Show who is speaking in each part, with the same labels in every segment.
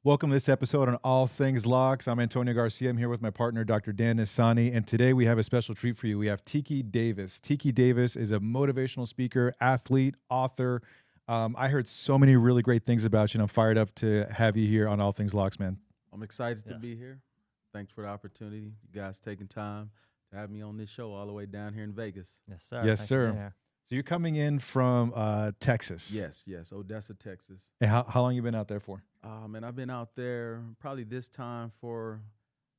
Speaker 1: Welcome to this episode on All Things LOCS. I'm Antonio Garcia. I'm here with my partner, Dr. Dan Neissany, and today we have a special treat for you. We have Tiki Davis. Tiki Davis is a motivational speaker, athlete, author. I heard so many really great things about you, and I'm fired up to have you here on All Things LOCS, man.
Speaker 2: I'm excited to
Speaker 3: Yes.
Speaker 2: be here. Thanks for the opportunity. You guys taking time to have me on this show all the way down here in Vegas.
Speaker 3: Yes, sir.
Speaker 1: Yes,
Speaker 3: Thanks for being
Speaker 1: sir.
Speaker 3: here.
Speaker 1: So you're coming in from Texas.
Speaker 2: Yes, Odessa, Texas.
Speaker 1: And how long you been out there for?
Speaker 2: And I've been out there probably this time for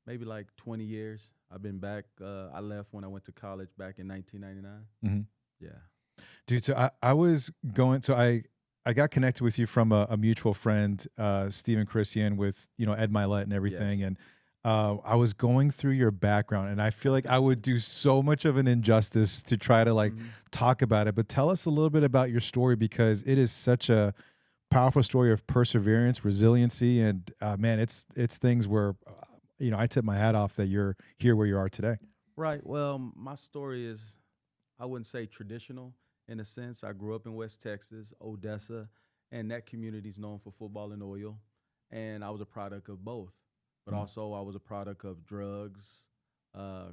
Speaker 2: maybe like 20 years. I've been back. I left when I went to college back in 1999.
Speaker 1: Mhm.
Speaker 2: Yeah.
Speaker 1: Dude, so I was going, so I got connected with you from a mutual friend, Stephen Christian, with, Ed Milet and everything.
Speaker 2: Yes.
Speaker 1: And I was going through your background, and I feel like I would do so much of an injustice to try to
Speaker 2: Mhm.
Speaker 1: talk about it. But tell us a little bit about your story, because it is such a powerful story of perseverance, resiliency, and man, it's things where I tip my hat off that you're here where you are today.
Speaker 2: Right. Well, my story is, I wouldn't say traditional in a sense. I grew up in West Texas, Odessa, and that community is known for football and oil. And I was a product of both. But
Speaker 1: Mm.
Speaker 2: also, I was a product of drugs,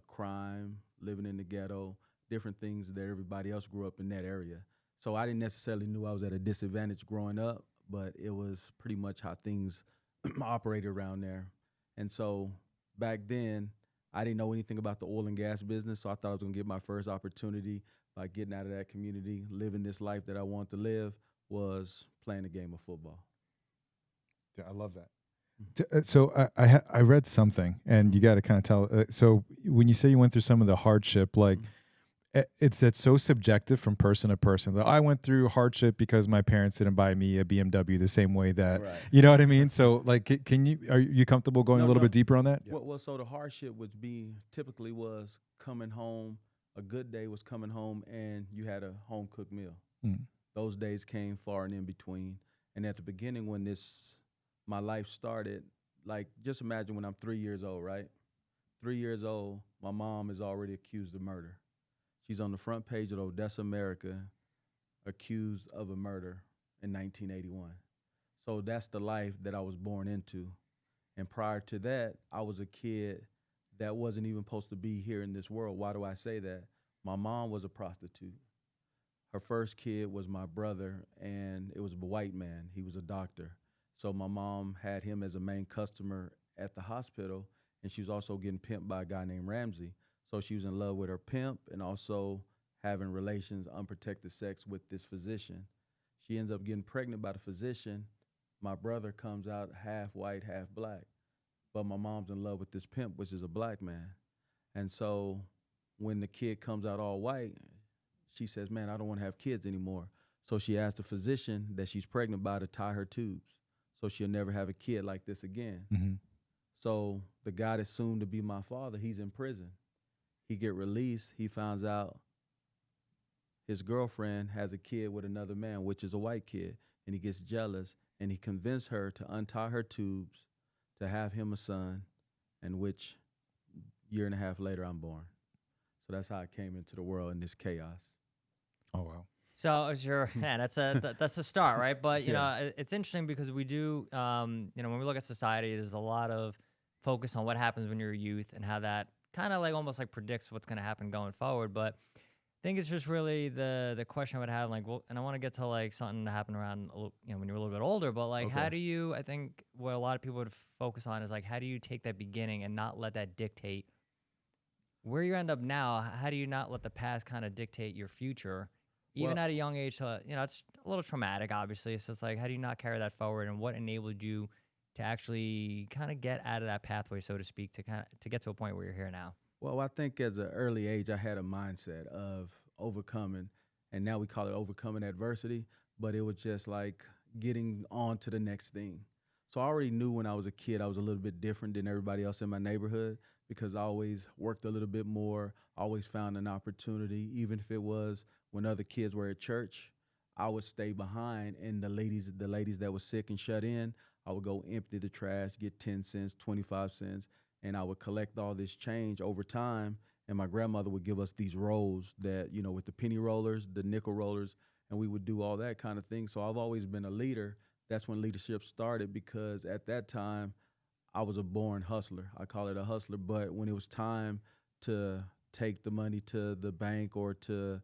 Speaker 2: crime, living in the ghetto, different things that everybody else grew up in that area. So I didn't necessarily knew I was at a disadvantage growing up, but it was pretty much how things operated around there. And so back then, I didn't know anything about the oil and gas business, so I thought I was gonna get my first opportunity by getting out of that community, living this life that I wanted to live, was playing a game of football.
Speaker 1: Yeah, I love that.
Speaker 2: Mhm.
Speaker 1: So I read something, and you got to kind of tell. So when you say you went through some of the hardship,
Speaker 2: Mhm.
Speaker 1: it's so subjective from person to person. Like, I went through hardship because my parents didn't buy me a BMW the same way that,
Speaker 2: Right.
Speaker 1: you know what I mean? So are you comfortable going a
Speaker 2: No,
Speaker 1: little bit
Speaker 2: no.
Speaker 1: deeper on that? Yeah.
Speaker 2: Well, so the hardship would be typically was coming home. A good day was coming home and you had a home cooked meal.
Speaker 1: Mm.
Speaker 2: Those days came far and in between. And at the beginning, when my life started, like just imagine when I'm 3 years old, right? 3 years old, my mom is already accused of murder. She's on the front page of Odessa, America, accused of a murder in 1981. So that's the life that I was born into. And prior to that, I was a kid that wasn't even supposed to be here in this world. Why do I say that? My mom was a prostitute. Her first kid was my brother, and it was a white man. He was a doctor. So my mom had him as a main customer at the hospital, and she was also getting pimped by a guy named Ramsey. So she was in love with her pimp and also having relations, unprotected sex with this physician. She ends up getting pregnant by the physician. My brother comes out half white, half black. But my mom's in love with this pimp, which is a black man. And so when the kid comes out all white, she says, "Man, I don't want to have kids anymore." So she asked the physician that she's pregnant by to tie her tubes so she'll never have a kid like this again.
Speaker 1: Hmm.
Speaker 2: So the guy that's soon to be my father, he's in prison. He get released. He finds out his girlfriend has a kid with another man, which is a white kid, and he gets jealous and he convinced her to untie her tubes to have him a son, and which year and a half later I'm born. So that's how I came into the world in this chaos.
Speaker 1: Oh, wow.
Speaker 3: So as your man, that's a start, right? But
Speaker 2: Yeah.
Speaker 3: it's interesting because we do, when we look at society, there's a lot of focus on what happens when you're a youth and how that kind of like almost like predicts what's going to happen going forward. But I think it's just really the question I would have, like, well, and I want to get to like something that happened around, when you're a little bit older. But like, how
Speaker 2: Okay.
Speaker 3: do you? I think what a lot of people would focus on is like, how do you take that beginning and not let that dictate where you end up now? How do you not let the past kind of dictate your future, even
Speaker 2: Well,
Speaker 3: at a young age? So, it's a little traumatic, obviously. So it's like, how do you not carry that forward, and what enabled you to actually kind of get out of that pathway, so to speak, to get to a point where you're here now?
Speaker 2: well, I think as an early age, I had a mindset of overcoming, and now we call it overcoming adversity, but it was just like getting on to the next thing. So I already knew when I was a kid I was a little bit different than everybody else in my neighborhood because I always worked a little bit more, always found an opportunity, even if it was when other kids were at church. I would stay behind, and the ladies that were sick and shut in, I would go empty the trash, get 10 cents, 25 cents, and I would collect all this change over time. And my grandmother would give us these rolls that, with the penny rollers, the nickel rollers, and we would do all that kind of thing. So I've always been a leader, that's when leadership started, because at that time I was a born hustler. I call it a hustler. But when it was time to take the money to the bank or to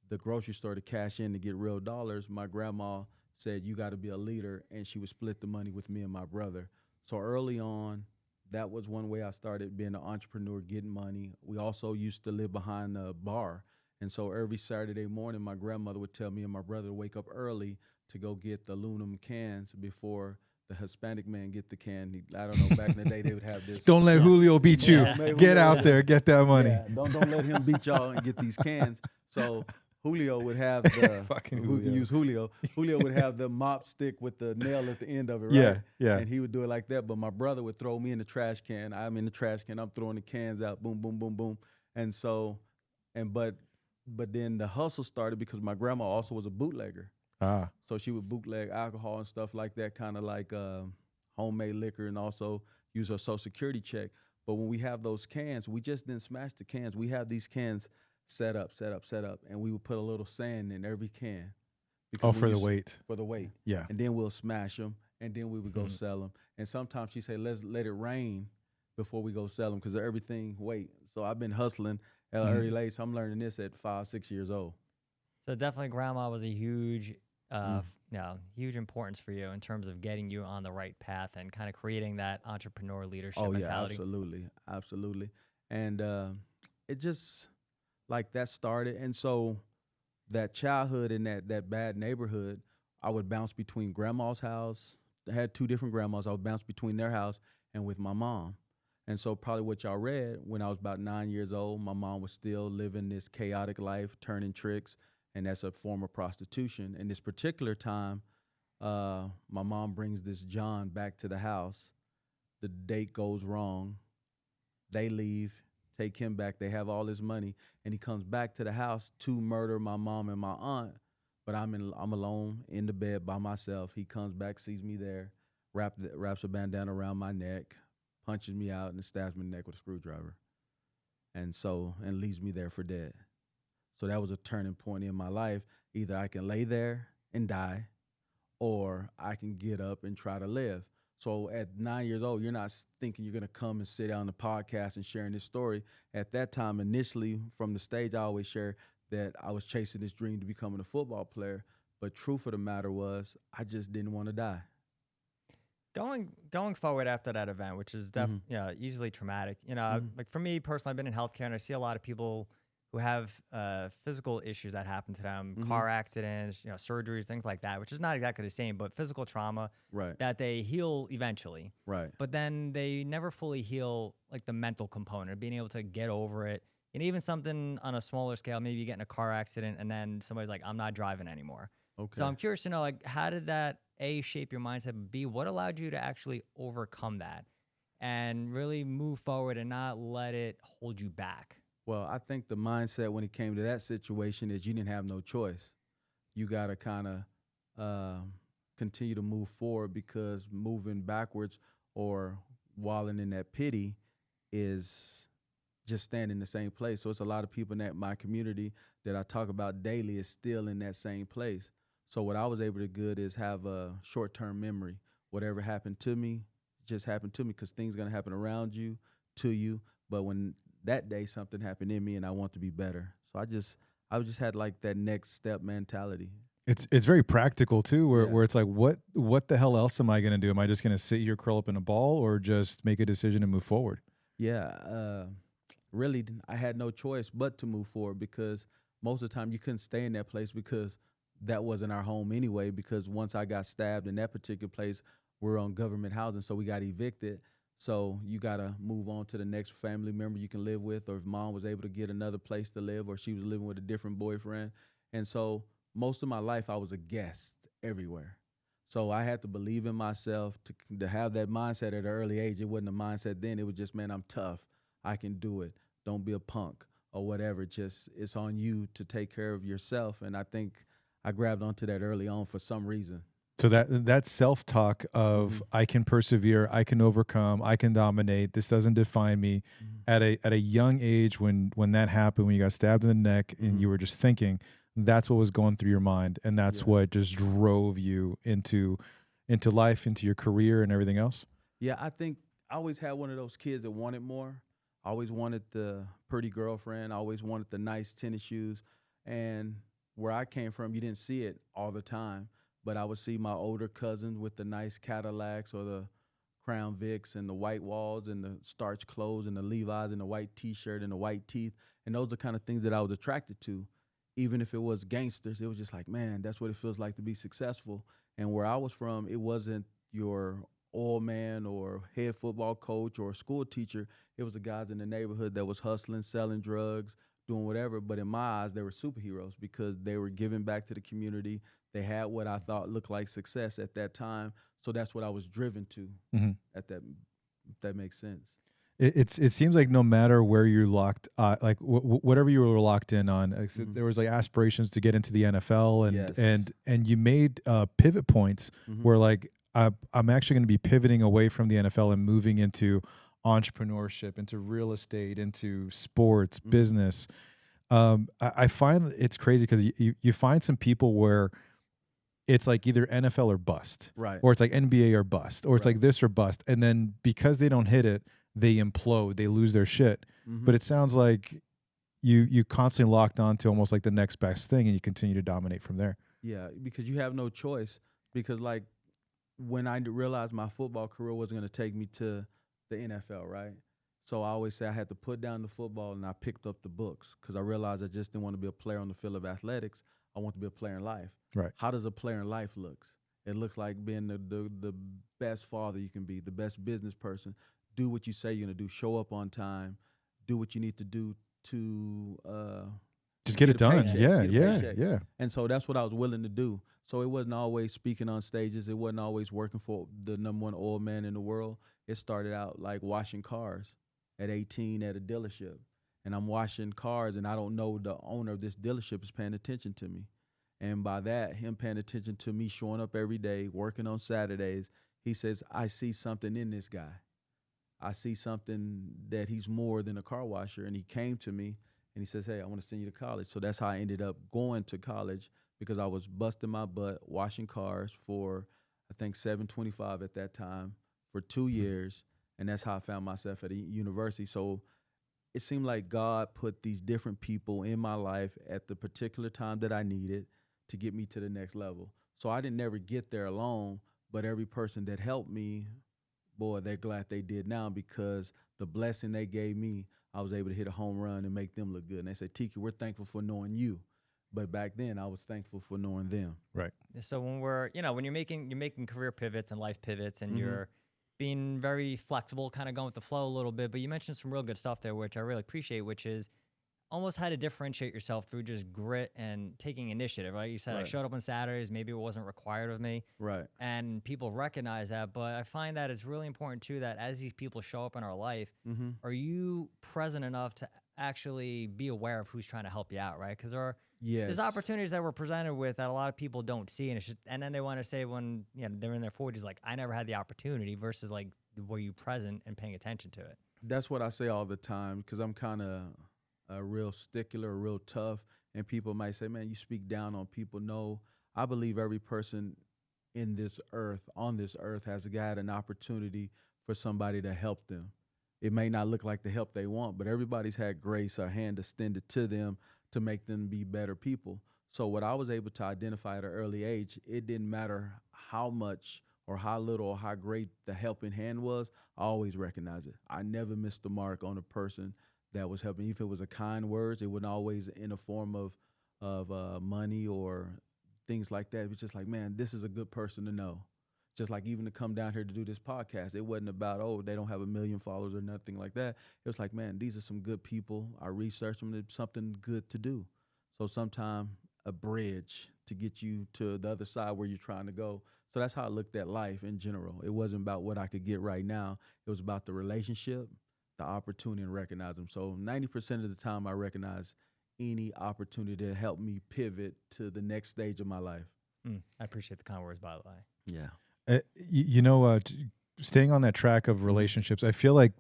Speaker 2: the grocery store to cash in to get real dollars, my grandma said, you got to be a leader. And she would split the money with me and my brother. So early on, that was one way I started being an entrepreneur, getting money. We also used to live behind a bar. And so every Saturday morning, my grandmother would tell me and my brother to wake up early to go get the aluminum cans before the Hispanic man get the can. I don't know, back in the day, they would have this.
Speaker 1: Don't let Julio beat you.
Speaker 2: Yeah.
Speaker 1: Get out there, get that money.
Speaker 2: Yeah, don't let him beat y'all and get these cans. So Julio would have the,
Speaker 1: Fucking
Speaker 2: we can
Speaker 1: Julio.
Speaker 2: use Julio. Julio would have the mop stick with the nail at the end of it, right?
Speaker 1: Yeah, yeah.
Speaker 2: And he would do it like that. But my brother would throw me in the trash can. I'm in the trash can. I'm throwing the cans out. Boom, boom, boom, boom. And so, but then the hustle started because my grandma also was a bootlegger.
Speaker 1: Ah,
Speaker 2: So she would bootleg alcohol and stuff like that, kind of like homemade liquor, and also use her Social Security check. But when we have those cans, we just didn't smash the cans. We have these cans set up, and we would put a little sand in every can.
Speaker 1: oh,
Speaker 2: Because
Speaker 1: for
Speaker 2: we
Speaker 1: the
Speaker 2: used-
Speaker 1: weight.
Speaker 2: For the weight.
Speaker 1: Yeah.
Speaker 2: And then we'll smash them, and then we would go sell them. And sometimes she said, let's let it rain before we go sell them because everything weight. So I've been hustling at an early age. So I'm learning this at 5, 6 years old.
Speaker 3: So definitely grandma was a huge, huge importance for you in terms of getting you on the right path and kind of creating that entrepreneur leadership
Speaker 2: Oh, yeah,
Speaker 3: mentality.
Speaker 2: absolutely. Absolutely. And it just like that started. And so that childhood in that bad neighborhood, I would bounce between grandma's house. I had 2 different grandmas. I would bounce between their house and with my mom. And so probably what y'all read, when I was about 9 years old, my mom was still living this chaotic life, turning tricks, and that's a form of prostitution. And this particular time, my mom brings this John back to the house. The date goes wrong. They leave, take him back. They have all his money, and he comes back to the house to murder my mom and my aunt. But I'm alone in the bed by myself. He comes back, sees me there, wraps a bandana around my neck, punches me out, and stabs me in the neck with a screwdriver. And leaves me there for dead. So that was a turning point in my life. Either I can lay there and die, or I can get up and try to live. So at 9 years old, you're not thinking you're going to come and sit on the podcast and sharing this story. At that time, initially from the stage, I always share that I was chasing this dream to becoming a football player. But truth of the matter was, I just didn't want to die.
Speaker 3: Going forward after that event, which is easily traumatic. Like for me personally, I've been in healthcare and I see a lot of people who have physical issues that happen to them, car accidents, surgeries, things like that, which is not exactly the same, but physical trauma that they heal eventually.
Speaker 2: Right.
Speaker 3: But then they never fully heal like the mental component of being able to get over it. And even something on a smaller scale, maybe you get in a car accident and then somebody's like, I'm not driving anymore.
Speaker 2: Okay.
Speaker 3: So I'm curious to know, like, how did that A, shape your mindset, but B, what allowed you to actually overcome that and really move forward and not let it hold you back?
Speaker 2: Well, I think the mindset when it came to that situation is you didn't have no choice. You got to kind of continue to move forward, because moving backwards or wallowing in that pity is just standing in the same place. So it's a lot of people in my community that I talk about daily is still in that same place. So what I was able to do is have a short-term memory. Whatever happened to me just happened to me, because things going to happen around you, to you. But when that day something happened in me and I want to be better. So I just had like that next step mentality.
Speaker 1: It's very practical too, where it's like, what the hell else am I going to do? Am I just going to sit here, curl up in a ball, or just make a decision and move forward?
Speaker 2: Yeah, really, I had no choice but to move forward, because most of the time you couldn't stay in that place because that wasn't our home anyway, because once I got stabbed in that particular place, we're on government housing, so we got evicted. So you got to move on to the next family member you can live with, or if mom was able to get another place to live, or she was living with a different boyfriend. And so most of my life I was a guest everywhere. So I had to believe in myself to have that mindset at an early age. It wasn't a mindset then. It was just, man, I'm tough. I can do it. Don't be a punk or whatever. Just it's on you to take care of yourself. And I think I grabbed onto that early on for some reason.
Speaker 1: So that self-talk of I can persevere, I can overcome, I can dominate, this doesn't define me. At a young age, when that happened, when you got stabbed in the neck and you were just thinking, that's what was going through your mind, and that's what just drove you into into life, into your career and everything else?
Speaker 2: Yeah, I think I always had one of those kids that wanted more. I always wanted the pretty girlfriend. I always wanted the nice tennis shoes. And where I came from, you didn't see it all the time. But I would see my older cousins with the nice Cadillacs or the Crown Vics and the white walls and the starch clothes and the Levi's and the white T-shirt and the white teeth. And those are the kind of things that I was attracted to. Even if it was gangsters, it was just like, man, that's what it feels like to be successful. And where I was from, it wasn't your oil man or head football coach or school teacher. It was the guys in the neighborhood that was hustling, selling drugs, doing whatever. But in my eyes, they were superheroes because they were giving back to the community. They had what I thought looked like success at that time. So that's what I was driven to at that, if that makes sense.
Speaker 1: It seems like no matter where you're locked, like whatever you were locked in on, there was like aspirations to get into the NFL, and you made pivot points where like I'm actually going to be pivoting away from the NFL and moving into entrepreneurship, into real estate, into sports, business. I find it's crazy because you find some people where it's like either NFL or bust,
Speaker 2: right?
Speaker 1: Or it's like NBA or bust, or it's like this or bust, and then because they don't hit it, they implode, they lose their shit. But it sounds like you constantly locked on to almost like the next best thing and you continue to dominate from there.
Speaker 2: Yeah, because you have no choice. Because like when I realized my football career wasn't going to take me to the NFL, right? So I always say I had to put down the football and I picked up the books because I realized I just didn't want to be a player on the field of athletics. I want to be a player in life.
Speaker 1: Right.
Speaker 2: How does a player in life look? It looks like being the best father you can be, the best business person. Do what you say you're going to do. Show up on time. Do what you need to do to
Speaker 1: just get it done.
Speaker 2: Paycheck,
Speaker 1: Yeah.
Speaker 2: And so that's what I was willing to do. So it wasn't always speaking on stages. It wasn't always working for the number one oil man in the world. It started out like washing cars at 18 at a dealership. And I'm washing cars, and I don't know the owner of this dealership is paying attention to me. And by that, him paying attention to me showing up every day, working on Saturdays, he says, I see something in this guy. I see something that he's more than a car washer. And he came to me and he says, hey, I want to send you to college. So that's how I ended up going to college because I was busting my butt, washing cars for, I think, $7.25 at that time for 2 years. And that's how I found myself at a university. So it seemed like God put these different people in my life at the particular time that I needed to get me to the next level. So I didn't never get there alone, but every person that helped me, boy, they're glad they did now because the blessing they gave me, I was able to hit a home run and make them look good. And they said, Tiki, we're thankful for knowing you. But back then, I was thankful for knowing them.
Speaker 1: Right.
Speaker 3: So when when you're making career pivots and life pivots and you're being very flexible, kind of going with the flow a little bit, but you mentioned some real good stuff there, which I really appreciate, which is almost how to differentiate yourself through just grit and taking initiative, right? You said I showed up on Saturdays, maybe it wasn't required of me.
Speaker 2: Right.
Speaker 3: And people recognize that, but I find that it's really important too that as these people show up in our life, are you present enough to actually be aware of who's trying to help you out, right? Because there's opportunities that we're presented with that a lot of people don't see, and then they want to say when they're in their 40s, like, I never had the opportunity versus like, were you present and paying attention to it?
Speaker 2: That's what I say all the time because I'm kind of a real stickler, real tough, and people might say, man, you speak down on people. No, I believe every person on this earth has had an opportunity for somebody to help them. It may not look like the help they want, but everybody's had grace or hand extended to them to make them be better people. So what I was able to identify at an early age, it didn't matter how much or how little or how great the helping hand was, I always recognize it. I never missed the mark on a person that was helping. If it was a kind words, it wasn't always in a form of money or things like that. It was just like, man, this is a good person to know. Just like even to come down here to do this podcast, it wasn't about, oh, they don't have 1 million followers or nothing like that. It was like, man, these are some good people. I researched them. It's something good to do. So sometime a bridge to get you to the other side where you're trying to go. So that's how I looked at life in general. It wasn't about what I could get right now. It was about the relationship, the opportunity, and recognize them. So 90% of the time I recognize any opportunity to help me pivot to the next stage of my life.
Speaker 3: I appreciate the kind words, by the way.
Speaker 2: Yeah.
Speaker 1: staying on that track of relationships, I feel like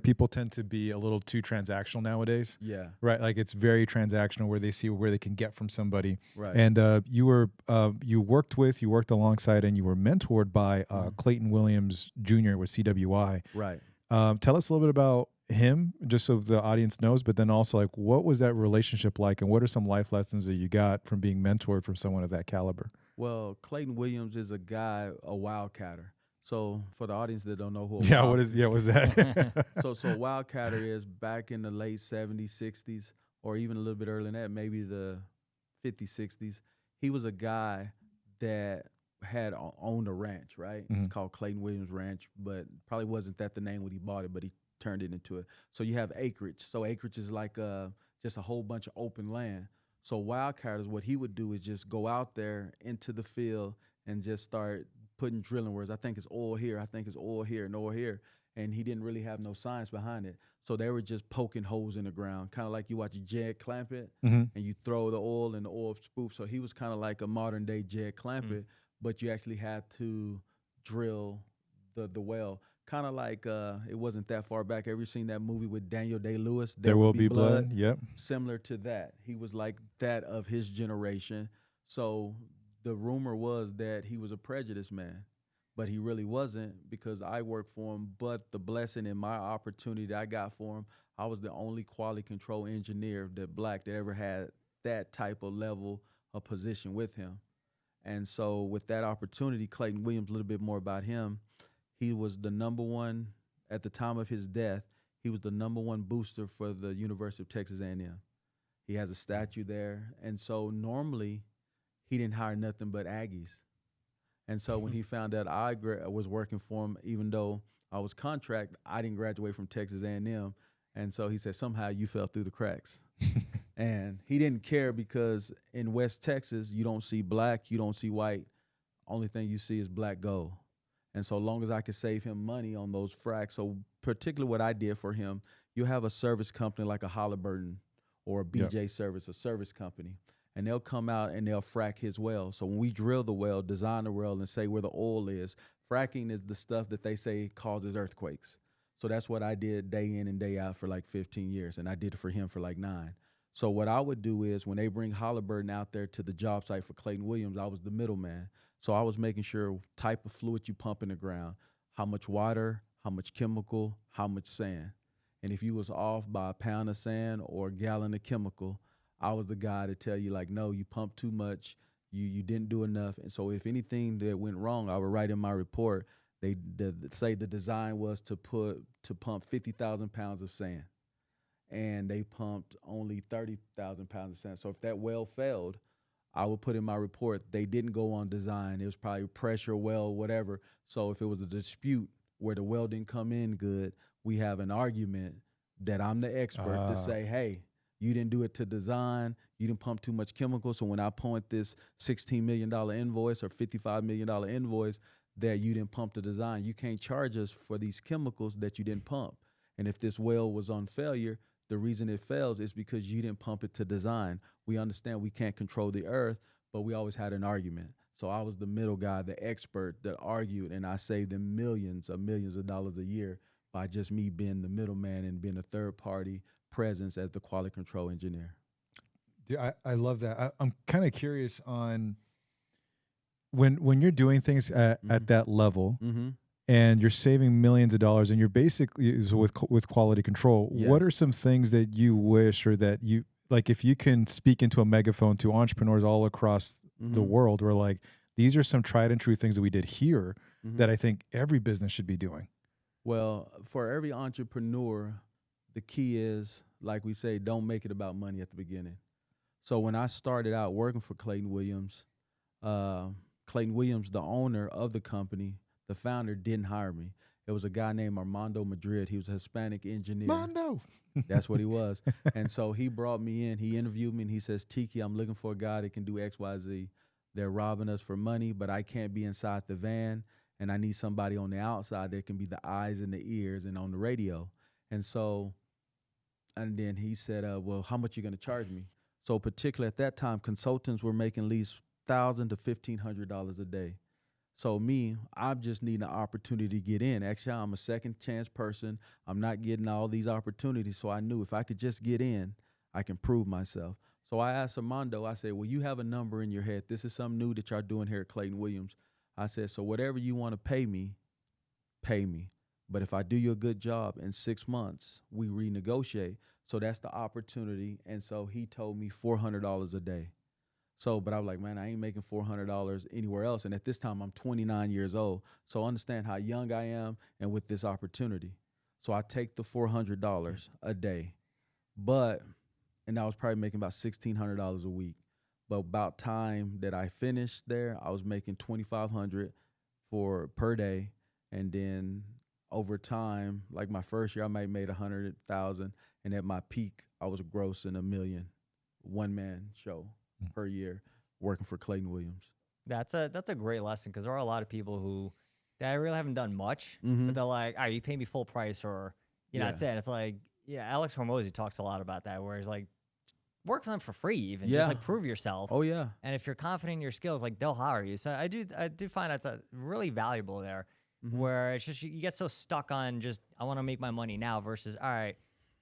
Speaker 1: people tend to be a little too transactional nowadays.
Speaker 2: Yeah.
Speaker 1: Right. Like it's very transactional where they see where they can get from somebody.
Speaker 2: Right.
Speaker 1: And you worked alongside and you were mentored by Clayton Williams Jr. with CWI.
Speaker 2: Right.
Speaker 1: Tell us a little bit about him, just so the audience knows, but then also like what was that relationship like and what are some life lessons that you got from being mentored from someone of that caliber?
Speaker 2: Well, Clayton Williams is a guy, a wildcatter. So for the audience that don't know who
Speaker 1: what's that?
Speaker 2: so a wildcatter is back in the late 70s, 60s, or even a little bit earlier than that, maybe the 50s, 60s. He was a guy that had owned a ranch, right? It's called Clayton Williams Ranch, but probably wasn't that the name when he bought it, but he turned it into it. So you have acreage. So acreage is like just a whole bunch of open land. So wildcatters, what he would do is just go out there into the field and just start putting drilling words. I think it's oil here. I think it's oil here and oil here. And he didn't really have no science behind it. So they were just poking holes in the ground, kind of like you watch a Jed Clampett and you throw the oil and the oil spoof. So he was kind of like a modern day Jed Clampett, but you actually had to drill the well. Kind of like it wasn't that far back. Ever seen that movie with Daniel Day-Lewis?
Speaker 1: There Will Be Blood. Yep.
Speaker 2: Similar to that. He was like that of his generation. So the rumor was that he was a prejudiced man, but he really wasn't because I worked for him. But the blessing and my opportunity that I got for him, I was the only quality control engineer that ever had that type of level of position with him. And so with that opportunity, Clayton Williams, a little bit more about him, he was the number one, at the time of his death, he was the number one booster for the University of Texas A&M. He has a statue there. And so normally he didn't hire nothing but Aggies. And so when he found out I was working for him, even though I was contract, I didn't graduate from Texas A&M. And so he said, somehow you fell through the cracks. And he didn't care because in West Texas, you don't see black, you don't see white. Only thing you see is black gold. And so long as I could save him money on those fracks, so particularly what I did for him, you have a service company like a Halliburton or a BJ Service, a service company, and they'll come out and they'll frack his well. So when we drill the well, design the well, and say where the oil is, fracking is the stuff that they say causes earthquakes. So that's what I did day in and day out for like 15 years, and I did it for him for like 9. So what I would do is when they bring Halliburton out there to the job site for Clayton Williams, I was the middleman. So I was making sure type of fluid you pump in the ground, how much water, how much chemical, how much sand. And if you was off by a pound of sand or a gallon of chemical, I was the guy to tell you like, no, you pumped too much, you didn't do enough. And so if anything that went wrong, I would write in my report, they say the design was to pump 50,000 pounds of sand. And they pumped only 30,000 pounds of sand. So if that well failed, I would put in my report, they didn't go on design. It was probably pressure, well, whatever. So if it was a dispute where the well didn't come in good, we have an argument that I'm the expert to say, hey, you didn't do it to design. You didn't pump too much chemical. So when I point this $16 million invoice or $55 million invoice that you didn't pump the design, you can't charge us for these chemicals that you didn't pump. And if this well was on failure, the reason it fails is because you didn't pump it to design. We understand we can't control the earth, but we always had an argument. So I was the middle guy, the expert that argued, and I saved them millions of dollars a year by just me being the middleman and being a third-party presence as the quality control engineer.
Speaker 1: Dude, I love that. I'm kind of curious on when you're doing things at that level, and you're saving millions of dollars and you're basically with quality control. Yes. What are some things that you wish, or that you like, if you can speak into a megaphone to entrepreneurs all across the world, where like, these are some tried and true things that we did here that I think every business should be doing?
Speaker 2: Well, for every entrepreneur, the key is, like we say, don't make it about money at the beginning. So when I started out working for Clayton Williams, the owner of the company, the founder, didn't hire me. It was a guy named Armando Madrid. He was a Hispanic engineer.
Speaker 1: Mondo.
Speaker 2: That's what he was. And so he brought me in. He interviewed me, and he says, Tiki, I'm looking for a guy that can do X, Y, Z. They're robbing us for money, but I can't be inside the van, and I need somebody on the outside that can be the eyes and the ears and on the radio. And then he said, well, how much are you going to charge me? So particularly at that time, consultants were making at least $1,000 to $1,500 a day. So me, I just need an opportunity to get in. Actually, I'm a second chance person. I'm not getting all these opportunities. So I knew if I could just get in, I can prove myself. So I asked Armando, I said, well, you have a number in your head. This is something new that y'all doing here at Clayton Williams. I said, so whatever you want to pay me, pay me. But if I do you a good job in 6 months, we renegotiate. So that's the opportunity. And so he told me $400 a day. So, but I was like, man, I ain't making $400 anywhere else. And at this time, I'm 29 years old. So understand how young I am and with this opportunity. So I take the $400 a day. And I was probably making about $1,600 a week. But about time that I finished there, I was making $2,500 per day. And then over time, like my first year, I might have made $100,000. And at my peak, I was grossing $1 million, one-man show per year working for Clayton Williams.
Speaker 3: That's a great lesson, because there are a lot of people who they really haven't done much, but they're like, all right, you pay me full price, or that's it. It's like, Alex Hormozy talks a lot about that, where he's like, work for them for free, even just like prove yourself.
Speaker 2: Oh yeah.
Speaker 3: And if you're confident in your skills, like they'll hire you. So I do find that's really valuable there, where it's just you get so stuck on just I want to make my money now versus all right.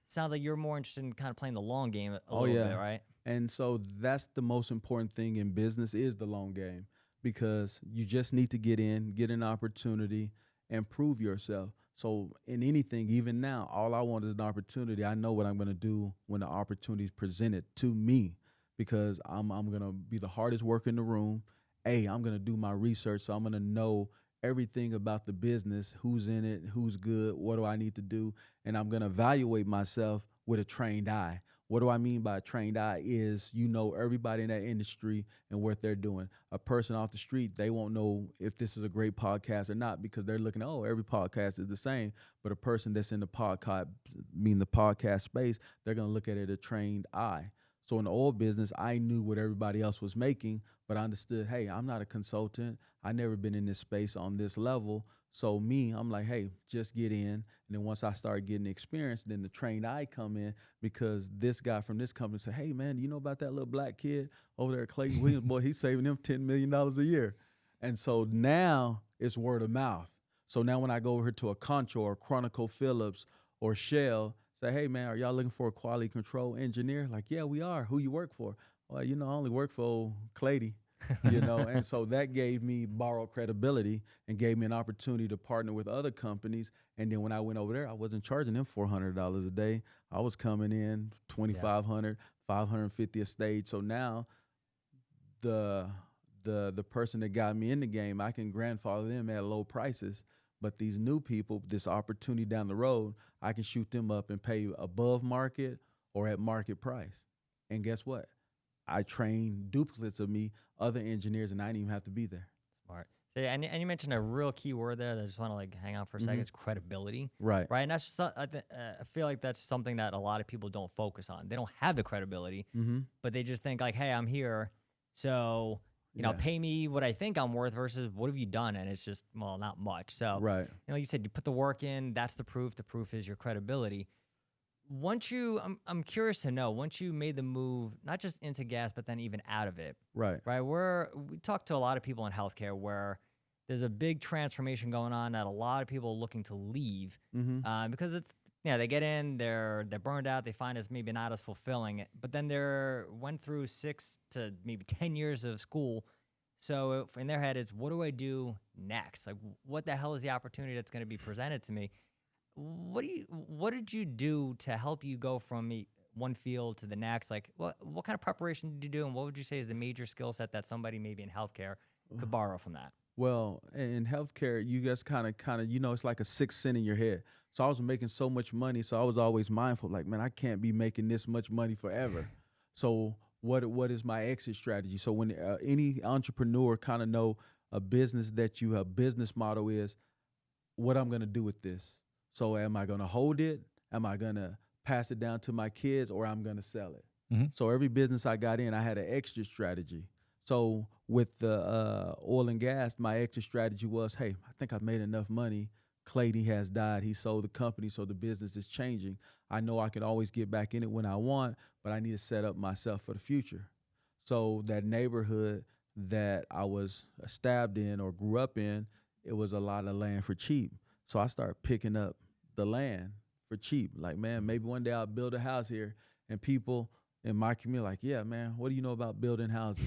Speaker 3: Sounds like you're more interested in kind of playing the long game a little bit, right?
Speaker 2: And so that's the most important thing in business is the long game, because you just need to get in, get an opportunity, and prove yourself. So in anything, even now, all I want is an opportunity. I know what I'm going to do when the opportunity is presented to me, because I'm going to be the hardest worker in the room. I'm going to do my research, so I'm going to know everything about the business, who's in it, who's good, what do I need to do, and I'm going to evaluate myself with a trained eye. What do I mean by a trained eye is everybody in that industry and what they're doing. A person off the street, they won't know if this is a great podcast or not, because they're looking, every podcast is the same. But a person that's in the podcast space, they're going to look at it a trained eye. So in the oil business, I knew what everybody else was making, but I understood, hey, I'm not a consultant. I never been in this space on this level. So I'm like, hey, just get in. And then once I start getting experience, then the trained eye come in, because this guy from this company said, hey, man, do you know about that little black kid over there at Clayton Williams? Boy, he's saving them $10 million a year. And so now it's word of mouth. So now when I go over here to a Concho or Chronicle Phillips or Shell, say, hey, man, are y'all looking for a quality control engineer? Like, yeah, we are. Who you work for? Well, I only work for old Clady. And so that gave me borrowed credibility and gave me an opportunity to partner with other companies. And then when I went over there, I wasn't charging them $400 a day. I was coming in $2,500, $550 a stage. So now the person that got me in the game, I can grandfather them at low prices. But these new people, this opportunity down the road, I can shoot them up and pay above market or at market price. And guess what? I train duplicates of me, other engineers, and I didn't even have to be there.
Speaker 3: Smart. So, and you mentioned a real key word there that I just want to hang on for a second. It's credibility.
Speaker 2: Right.
Speaker 3: And that's just, I feel like that's something that a lot of people don't focus on. They don't have the credibility, but they just think like, hey, I'm here, so pay me what I think I'm worth versus what have you done? And it's just, well, not much. So,
Speaker 2: right.
Speaker 3: You said you put the work in. That's the proof. The proof is your credibility. I'm curious to know, once you made the move, not just into gas, but then even out of it, right? We talk to a lot of people in healthcare where there's a big transformation going on that a lot of people are looking to leave because it's, they get in, they're burned out, they find it's maybe not as fulfilling, but then went through 6 to maybe 10 years of school. So in their head, it's what do I do next? Like, what the hell is the opportunity that's going to be presented to me? What did you do to help you go from one field to the next? Like, what kind of preparation did you do, and what would you say is the major skill set that somebody maybe in healthcare could borrow from that?
Speaker 2: Well, in healthcare, you just kind of, it's like a sixth sense in your head. So I was making so much money, so I was always mindful, like, man, I can't be making this much money forever. So what is my exit strategy? So when any entrepreneur kind of know a business business model is, what I'm going to do with this. So am I going to hold it? Am I going to pass it down to my kids, or I'm going to sell it? So every business I got in, I had an exit strategy. So with the oil and gas, my exit strategy was, hey, I think I've made enough money. Clady has died. He sold the company, so the business is changing. I know I can always get back in it when I want, but I need to set up myself for the future. So that neighborhood, that I was stabbed in or grew up in, it was a lot of land for cheap. So I started picking up the land for cheap. Like, man, maybe one day I'll build a house here. And people in my community like, yeah, man, what do you know about building houses?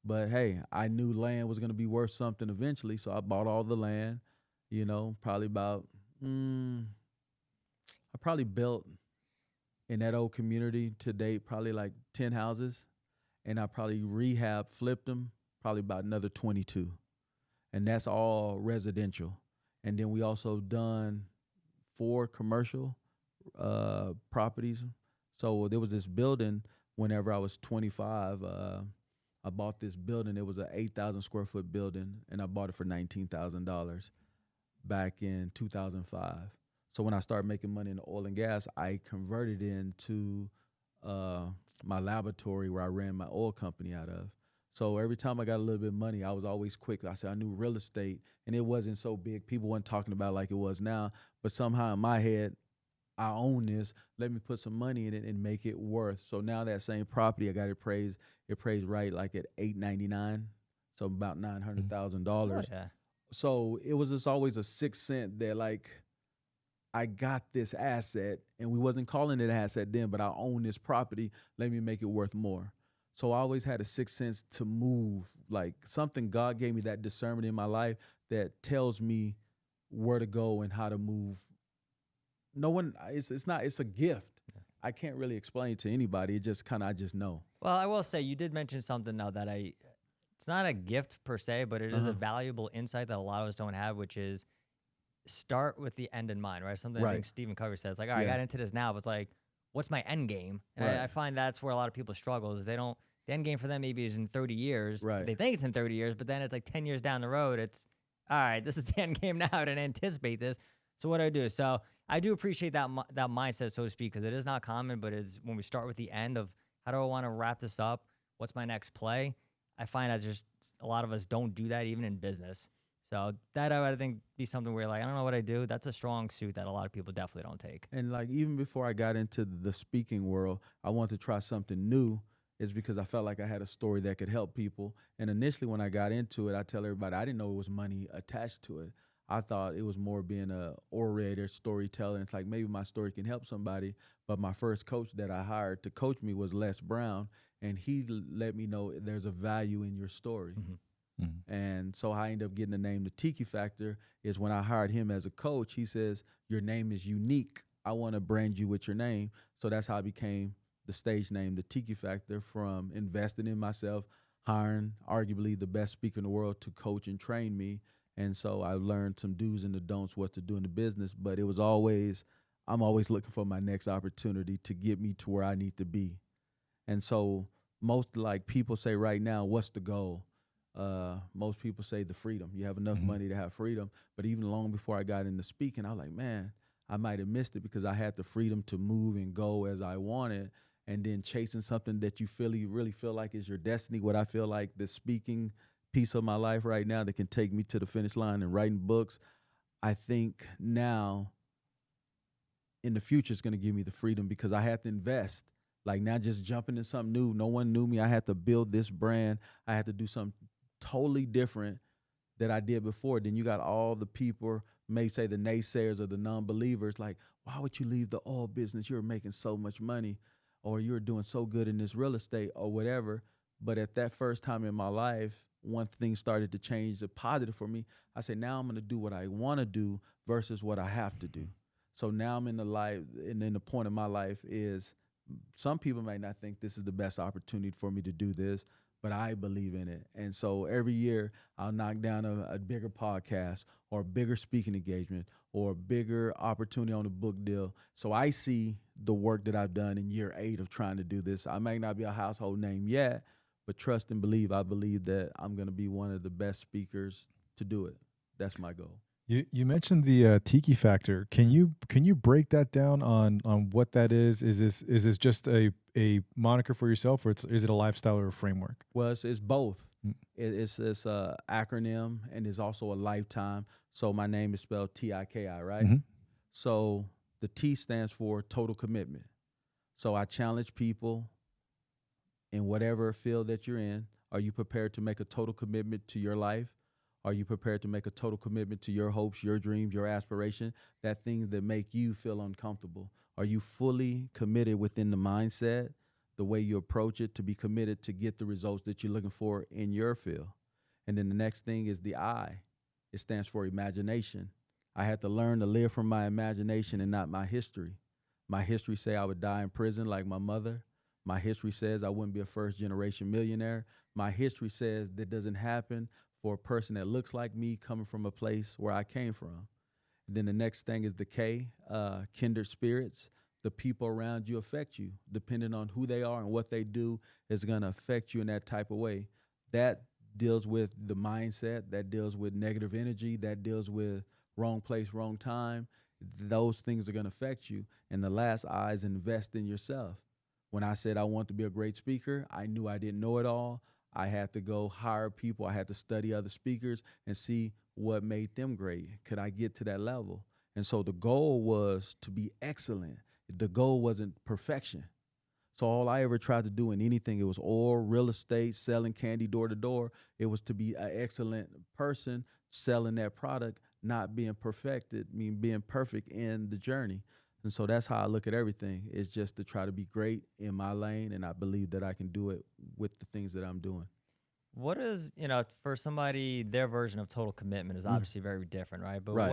Speaker 2: But hey, I knew land was going to be worth something eventually. So I bought all the land, you know, probably about, I probably built in that old community to date, probably like 10 houses. And I probably flipped them, probably about another 22. And that's all residential. And then we also done 4 commercial properties. So there was this building whenever I was 25. I bought this building. It was an 8,000 square foot building, and I bought it for $19,000 back in 2005. So when I started making money in the oil and gas, I converted it into my laboratory where I ran my oil company out of. So every time I got a little bit of money, I was always quick. I said I knew real estate, and it wasn't so big. People weren't talking about it like it was now. But somehow in my head, I own this. Let me put some money in it and make it worth. So now that same property, I got it appraised. It appraised right like at $899, so about $900,000.
Speaker 3: Oh, yeah.
Speaker 2: So it was just always a sixth sense that like I got this asset, and we wasn't calling it an asset then, but I own this property. Let me make it worth more. So I always had a sixth sense to move, like something God gave me, that discernment in my life that tells me where to go and how to move. No one, it's a gift. I can't really explain it to anybody. It just I just know.
Speaker 3: Well, I will say you did mention something now that it's not a gift per se, but it is a valuable insight that a lot of us don't have, which is start with the end in mind, right? Something I think Stephen Covey says, like, all right, I got into this now, but it's like, what's my end game? And I find that's where a lot of people struggle is the end game for them maybe is in 30 years.
Speaker 2: Right.
Speaker 3: They think it's in 30 years, but then it's like 10 years down the road. It's, all right, this is the end game now. I didn't anticipate this. So what do I do? So I do appreciate that mindset, so to speak, because it is not common, but it's when we start with the end of how do I want to wrap this up? What's my next play? I find that just a lot of us don't do that even in business. So that I would think be something where like, I don't know what I do. That's a strong suit that a lot of people definitely don't take.
Speaker 2: And like even before I got into the speaking world, I wanted to try something new. Is because I felt like I had a story that could help people. And initially when I got into it, I tell everybody I didn't know it was money attached to it. I thought it was more being a orator, storyteller. It's like maybe my story can help somebody. But my first coach that I hired to coach me was Les Brown, and he let me know there's a value in your story.
Speaker 1: Mm-hmm. Mm-hmm.
Speaker 2: And so I ended up getting the name the Tiki Factor. Is when I hired him as a coach, he says, your name is unique. I want to brand you with your name. So that's how I became the stage name, the Tiki Factor, from investing in myself, hiring arguably the best speaker in the world to coach and train me. And so I learned some do's and the don'ts, what to do in the business. But it was I'm always looking for my next opportunity to get me to where I need to be. And so most like people say right now, what's the goal? Most people say the freedom. You have enough money to have freedom. But even long before I got into speaking, I was like, man, I might have missed it because I had the freedom to move and go as I wanted. And then chasing something that you really feel like is your destiny, what I feel like the speaking piece of my life right now that can take me to the finish line and writing books, I think now in the future it's going to give me the freedom because I had to invest. Like now just jumping in something new. No one knew me. I had to build this brand. I had to do something totally different that I did before. Then you got all the people, may say the naysayers or the non-believers, like, why would you leave the oil business? You're making so much money, or you're doing so good in this real estate or whatever. But at that first time in my life, one thing started to change the positive for me. I said, now I'm going to do what I want to do versus what I have to do. So now I'm in the life, and then the point of my life is some people may not think this is the best opportunity for me to do this, but I believe in it. And so every year I'll knock down a bigger podcast or a bigger speaking engagement or a bigger opportunity on a book deal. So I see the work that I've done in year 8 of trying to do this. I may not be a household name yet, but trust and believe, I believe that I'm going to be one of the best speakers to do it. That's my goal.
Speaker 1: You mentioned the Tiki Factor. Can you break that down on what that is? Is this just a moniker for yourself, or is it a lifestyle or a framework?
Speaker 2: Well, it's both. It's a acronym, and it's also a lifetime. So my name is spelled Tiki, right? Mm-hmm. So the T stands for total commitment. So I challenge people in whatever field that you're in. Are you prepared to make a total commitment to your life? Are you prepared to make a total commitment to your hopes, your dreams, your aspiration, that things that make you feel uncomfortable? Are you fully committed within the mindset, the way you approach it, to be committed to get the results that you're looking for in your field? And then the next thing is the I. It stands for imagination. I had to learn to live from my imagination and not my history. My history say I would die in prison like my mother. My history says I wouldn't be a first-generation millionaire. My history says that doesn't happen for a person that looks like me coming from a place where I came from. And then the next thing is the K, kindred spirits. The people around you affect you. Depending on who they are and what they do is going to affect you in that type of way. That deals with the mindset. That deals with negative energy. That deals with wrong place, wrong time. Those things are going to affect you. And the last I is invest in yourself. When I said I want to be a great speaker, I knew I didn't know it all. I had to go hire people. I had to study other speakers and see what made them great. Could I get to that level? And so the goal was to be excellent. The goal wasn't perfection. So all I ever tried to do in anything, it was oil, real estate, selling candy door to door. It was to be an excellent person selling that product, not being perfected, being perfect in the journey. And so that's how I look at everything. It's just to try to be great in my lane, and I believe that I can do it with the things that I'm doing.
Speaker 3: What is, for somebody, their version of total commitment is obviously very different, right? But
Speaker 2: Right.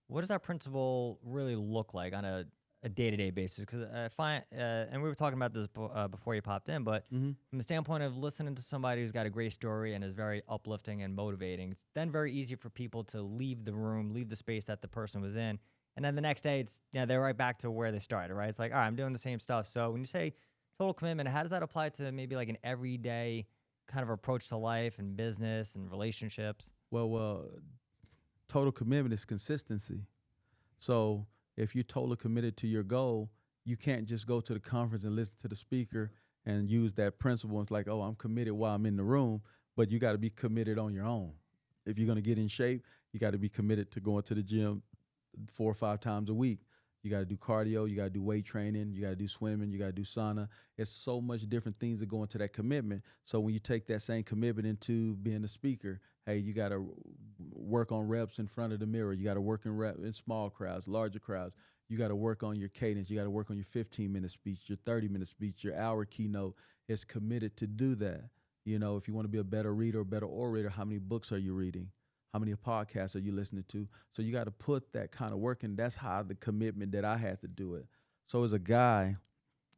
Speaker 3: what does that principle really look like on a day-to-day basis? Because I find, and we were talking about this before you popped in, but from the standpoint of listening to somebody who's got a great story and is very uplifting and motivating, it's then very easy for people to leave the room, leave the space that the person was in. And then the next day, it's they're right back to where they started, right? It's like, all right, I'm doing the same stuff. So when you say total commitment, how does that apply to maybe like an everyday kind of approach to life and business and relationships?
Speaker 2: Well, total commitment is consistency. So if you're totally committed to your goal, you can't just go to the conference and listen to the speaker and use that principle. It's like, oh, I'm committed while I'm in the room, but you got to be committed on your own. If you're going to get in shape, you got to be committed to going to the gym 4 or 5 times a week. You got to do cardio, you got to do weight training, you got to do swimming, you got to do sauna. It's so much different things that go into that commitment. So when you take that same commitment into being a speaker, hey, you got to work on reps in front of the mirror. You got to work in small crowds, larger crowds. You got to work on your cadence. You got to work on your 15-minute speech, your 30-minute speech, your hour keynote. It's committed to do that. If you want to be a better reader or better orator, how many books are you reading? How many podcasts are you listening to? So you got to put that kind of work in. That's how the commitment that I had to do it. So as a guy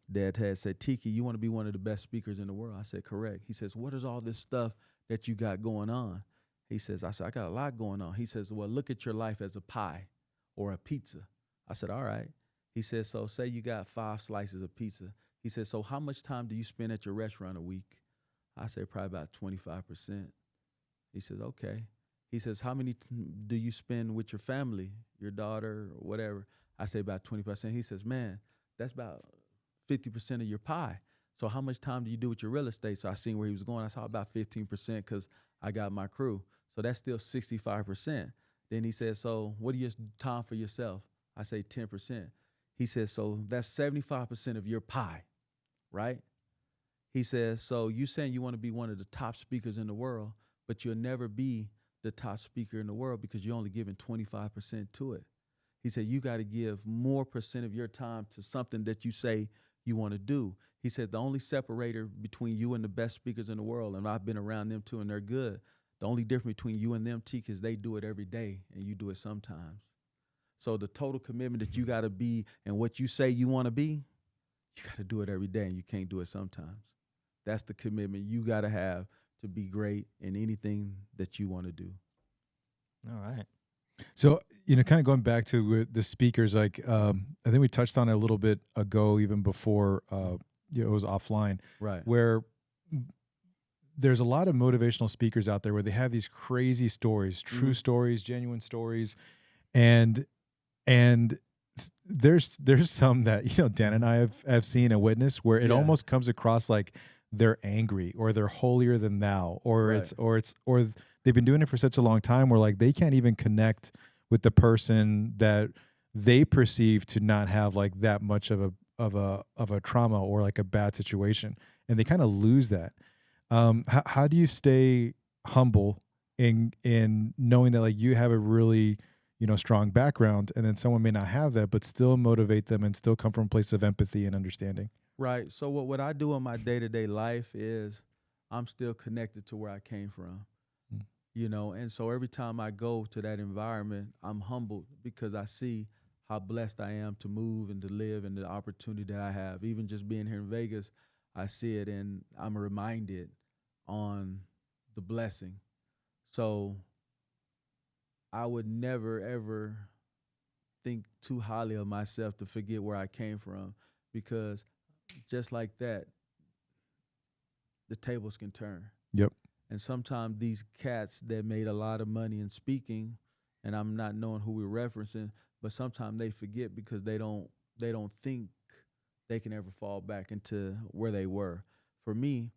Speaker 2: that had said, Tiki, you want to be one of the best speakers in the world? I said, correct. He says, what is all this stuff that you got going on? He says, I said, I got a lot going on. He says, well, look at your life as a pie or a pizza. I said, all right. He says, so say you got 5 slices of pizza. He says, so how much time do you spend at your restaurant a week? I said, probably about 25%. He says, okay. He says, how many do you spend with your family, your daughter, or whatever? I say about 20%. He says, man, that's about 50% of your pie. So how much time do you do with your real estate? So I seen where he was going. I saw about 15% because I got my crew. So that's still 65%. Then he said, so what do you time for yourself? I say 10%. He says, so that's 75% of your pie, right? He says, so you saying you want to be one of the top speakers in the world, but you'll never be the top speaker in the world because you're only giving 25% to it. He said, you got to give more percent of your time to something that you say you want to do. He said, the only separator between you and the best speakers in the world, and I've been around them too, and they're good. The only difference between you and them, Tiki, is they do it every day and you do it sometimes. So the total commitment that you got to be and what you say you want to be, you got to do it every day and you can't do it sometimes. That's the commitment you got to have to be great in anything that you want to do.
Speaker 3: All right.
Speaker 1: So, kind of going back to the speakers, like I think we touched on it a little bit ago, even before it was offline,
Speaker 2: right?
Speaker 1: Where there's a lot of motivational speakers out there where they have these crazy stories, true stories, genuine stories, and there's some that Dan and I have seen and witnessed where it almost comes across like they're angry or they're holier than thou, or they've been doing it for such a long time where like they can't even connect with the person that they perceive to not have like that much of a trauma or like a bad situation, and they kind of lose that. How do you stay humble in knowing that like you have a really, strong background, and then someone may not have that, but still motivate them and still come from a place of empathy and understanding?
Speaker 2: Right. So what I do in my day-to-day life is I'm still connected to where I came from,
Speaker 1: Mm.
Speaker 2: and so every time I go to that environment, I'm humbled because I see how blessed I am to move and to live and the opportunity that I have. Even just being here in Vegas, I see it and I'm reminded on the blessing. So I would never ever think too highly of myself to forget where I came from because just like that, the tables can turn.
Speaker 1: Yep.
Speaker 2: And sometimes these cats that made a lot of money in speaking, and I'm not knowing who we're referencing, but sometimes they forget because they don't think they can ever fall back into where they were. For me,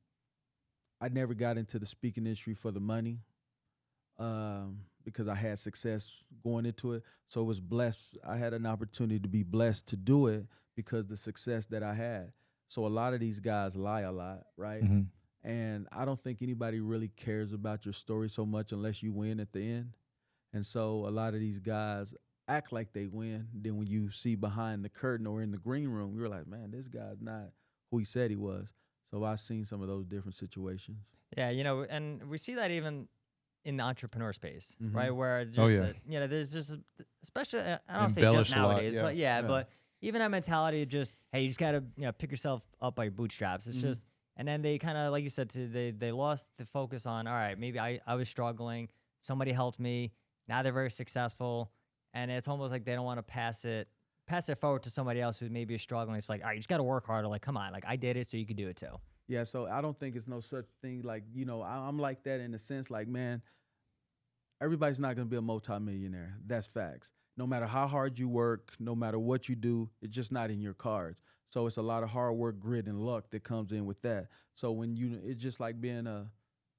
Speaker 2: I never got into the speaking industry for the money because I had success going into it. So it was blessed. I had an opportunity to be blessed to do it because the success that I had. So a lot of these guys lie a lot, right?
Speaker 1: Mm-hmm.
Speaker 2: And I don't think anybody really cares about your story so much unless you win at the end. And so a lot of these guys act like they win. Then when you see behind the curtain or in the green room, you're like, man, this guy's not who he said he was. So I've seen some of those different situations.
Speaker 3: Yeah, and we see that even in the entrepreneur space, right?
Speaker 2: Mm-hmm.
Speaker 3: Where
Speaker 1: Oh
Speaker 3: just
Speaker 1: yeah.
Speaker 3: there's just especially I don't say just
Speaker 1: Embellish a lot.
Speaker 3: nowadays,
Speaker 1: Yeah.
Speaker 3: but yeah,
Speaker 2: Yeah.
Speaker 3: but even that mentality of just hey, you just gotta pick yourself up by your bootstraps. It's
Speaker 2: Mm-hmm.
Speaker 3: just and then they kind of like you said, they lost the focus on all right, maybe I was struggling, somebody helped me, now they're very successful, and it's almost like they don't want to pass it forward to somebody else who maybe is struggling. It's like all right, you just gotta work harder. Like come on, like I did it, so you could do it too.
Speaker 2: Yeah, so I don't think it's no such thing like, I'm like that in the sense like, man, everybody's not going to be a multimillionaire. That's facts. No matter how hard you work, no matter what you do, it's just not in your cards. So it's a lot of hard work, grit, and luck that comes in with that. So it's just like being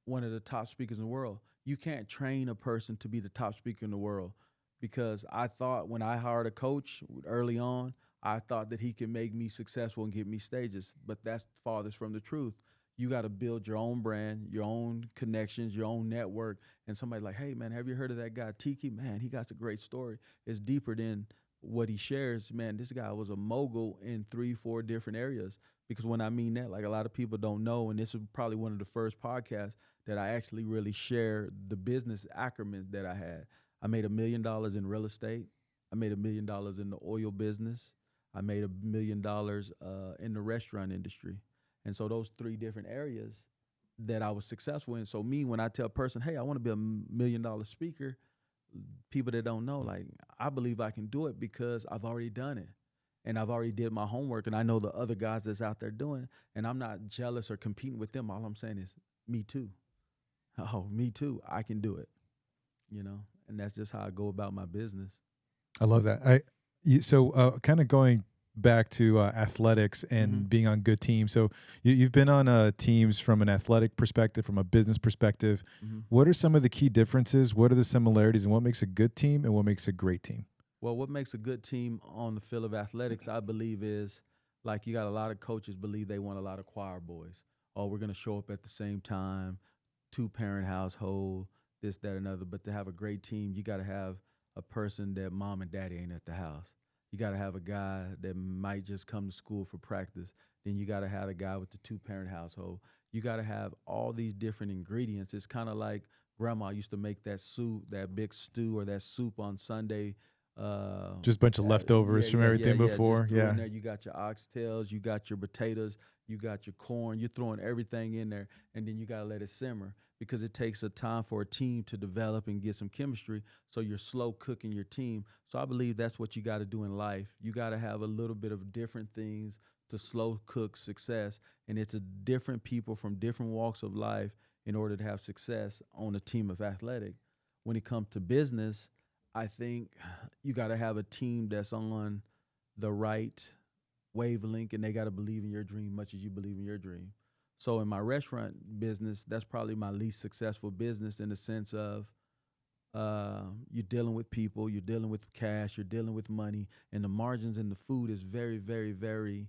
Speaker 2: one of the top speakers in the world. You can't train a person to be the top speaker in the world because I thought when I hired a coach early on, I thought that he could make me successful and get me stages, but that's farthest from the truth. You got to build your own brand, your own connections, your own network. And somebody like, hey, man, have you heard of that guy, Tiki? Man, he got a great story. It's deeper than what he shares. Man, this guy was a mogul in 3-4 different areas. Because when I mean that, like a lot of people don't know, and this is probably one of the first podcasts that I actually really share the business acumen that I had. I made $1 million in real estate. I made $1 million in the oil business. I made $1 million in the restaurant industry. And so those 3 different areas that I was successful in. So me, when I tell a person, hey, I want to be a $1 million speaker, people that don't know, like I believe I can do it because I've already done it. And I've already did my homework and I know the other guys that's out there doing it. And I'm not jealous or competing with them. All I'm saying is me too. Oh, me too. I can do it. And that's just how I go about my business.
Speaker 1: I love that. Kind of going back to athletics and being on good teams. So you've been on teams from an athletic perspective, from a business perspective.
Speaker 2: Mm-hmm.
Speaker 1: What are some of the key differences? What are the similarities, and what makes a good team and what makes a great team?
Speaker 2: Well, what makes a good team on the field of athletics, I believe, is like you got a lot of coaches believe they want a lot of choir boys. Oh, we're going to show up at the same time, 2-parent household, this, that, another. But to have a great team, you got to have a person that mom and daddy ain't at the house. You got to have a guy that might just come to school for practice. Then you got to have a guy with the 2-parent household. You got to have all these different ingredients. It's kind of like grandma used to make that soup, that big stew or that soup on Sunday.
Speaker 1: Just a bunch of leftovers from everything before.
Speaker 2: Just
Speaker 1: Yeah.
Speaker 2: in there. You got your oxtails, you got your potatoes, you got your corn. You're throwing everything in there, and then you got to let it simmer because it takes a time for a team to develop and get some chemistry. So you're slow cooking your team. So I believe that's what you got to do in life. You got to have a little bit of different things to slow cook success, and it's a different people from different walks of life in order to have success on a team of athletic. When it comes to business, I think you got to have a team that's on the right wavelength, and they got to believe in your dream much as you believe in your dream. So in my restaurant business, that's probably my least successful business in the sense of you're dealing with people, you're dealing with cash, you're dealing with money, and the margins in the food is very, very, very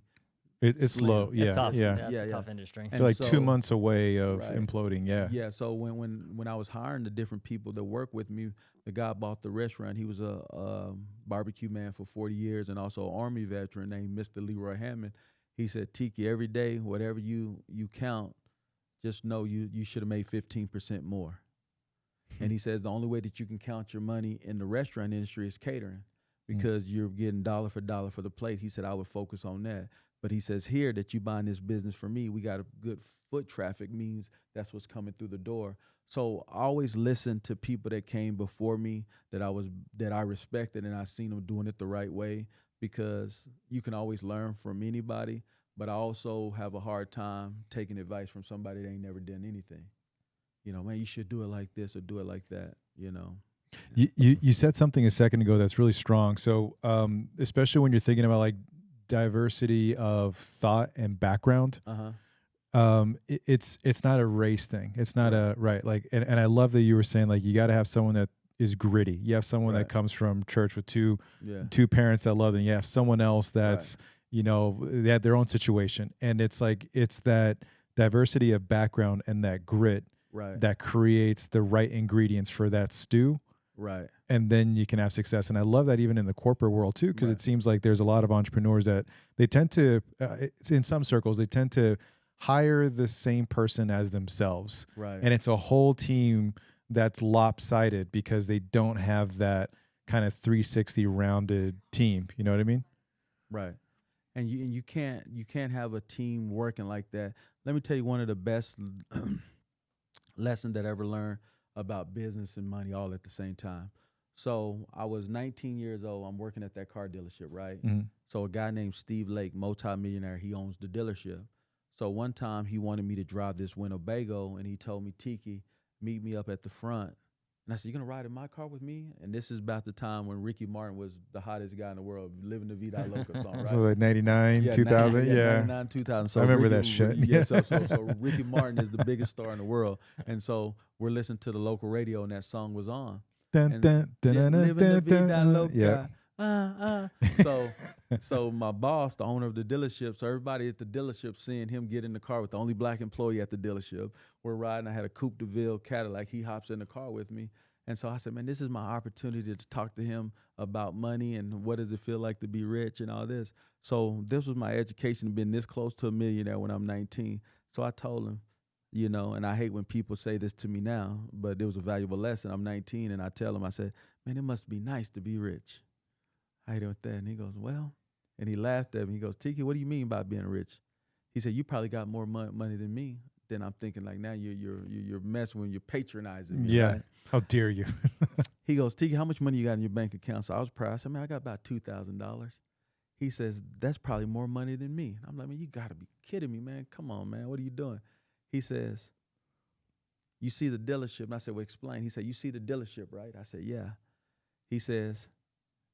Speaker 1: It's
Speaker 2: slim.
Speaker 1: low.
Speaker 3: It's
Speaker 1: Yeah.
Speaker 3: tough.
Speaker 1: Yeah.
Speaker 3: It's
Speaker 2: Yeah,
Speaker 3: a
Speaker 2: yeah.
Speaker 3: tough industry.
Speaker 1: They're like 2
Speaker 2: so-
Speaker 1: months away of
Speaker 2: Right.
Speaker 1: imploding. Yeah.
Speaker 2: Yeah. So when I was hiring the different people that work with me, the guy bought the restaurant. He was a barbecue man for 40 years and also an Army veteran named Mr. Leroy Hammond. He said, Tiki, every day, whatever you count, just know you should have made 15% more. And he says the only way that you can count your money in the restaurant industry is catering, because you're getting dollar for dollar for the plate. He said I would focus on that. But he says here that you buying this business for me, we got a good foot traffic, means that's what's coming through the door. So I always listened to people that came before me that I respected, and I seen them doing it the right way, because you can always learn from anybody. But I also have a hard time taking advice from somebody that ain't never done anything. You know, man, you should do it like this or do it like that, you know.
Speaker 1: You said something a second ago that's really strong. So especially when you're thinking about like diversity of thought and background, it's not a race thing. It's not like, and I love that you were saying like you got to have someone that is gritty. You have someone that comes from church with two parents that love them. You have someone else that's you know, they had their own situation, and it's like it's that diversity of background and that grit that creates the right ingredients for that stew.
Speaker 2: Right.
Speaker 1: And then you can have success. And I love that even in the corporate world too, because it seems like there's a lot of entrepreneurs that they tend to, in some circles, they tend to hire the same person as themselves.
Speaker 2: Right.
Speaker 1: And it's a whole team that's lopsided because they don't have that kind of 360 rounded team. You know what I mean?
Speaker 2: Right. And you can't have a team working like that. Let me tell you one of the best lessons that I ever learned about business and money all at the same time. So I was 19 years old. I'm working at that car dealership, right? So a guy named Steve Lake, multimillionaire, he owns the dealership. So one time he wanted me to drive this Winnebago, and he told me, Tiki, meet me up at the front. And I said, you going to ride in my car with me? And this is about the time when Ricky Martin was the hottest guy in the world, living the Vida Loca song, right?
Speaker 1: So like 99, 2000,
Speaker 2: 99, 2000. So
Speaker 1: I remember
Speaker 2: Ricky,
Speaker 1: that shit.
Speaker 2: Yeah, so Ricky Martin is the biggest star in the world. And so we're listening to the local radio, and that song was on.
Speaker 1: Dun, dun, dun, dun,
Speaker 2: Living the
Speaker 1: dun, dun,
Speaker 2: Vida Loca.
Speaker 1: Yeah.
Speaker 2: So my boss, the owner of the dealership, so everybody at the dealership seeing him get in the car with the only black employee at the dealership. We're riding. I had a Coupe de Ville Cadillac. He hops in the car with me. And so I said, man, this is my opportunity to talk to him about money and what does it feel like to be rich and all this. So this was my education, being this close to a millionaire when I'm 19. So I told him, you know, and I hate when people say this to me now, but it was a valuable lesson. I'm 19, and I tell him, I said, man, it must be nice to be rich. I hate it with that. And he goes, well, and he laughed at me. He goes, Tiki, what do you mean by being rich? He said, you probably got more money than me. Then I'm thinking like, now you're messing when you're patronizing me.
Speaker 1: Yeah.
Speaker 2: Right?
Speaker 1: How dare you?
Speaker 2: He goes, Tiki, how much money you got in your bank account? So I was proud. I said, man, I got about $2,000. He says, that's probably more money than me. I'm like, man, you got to be kidding me, man. Come on, man. What are you doing? He says, you see the dealership? And I said, well, explain. He said, you see the dealership, right? I said, yeah. He says,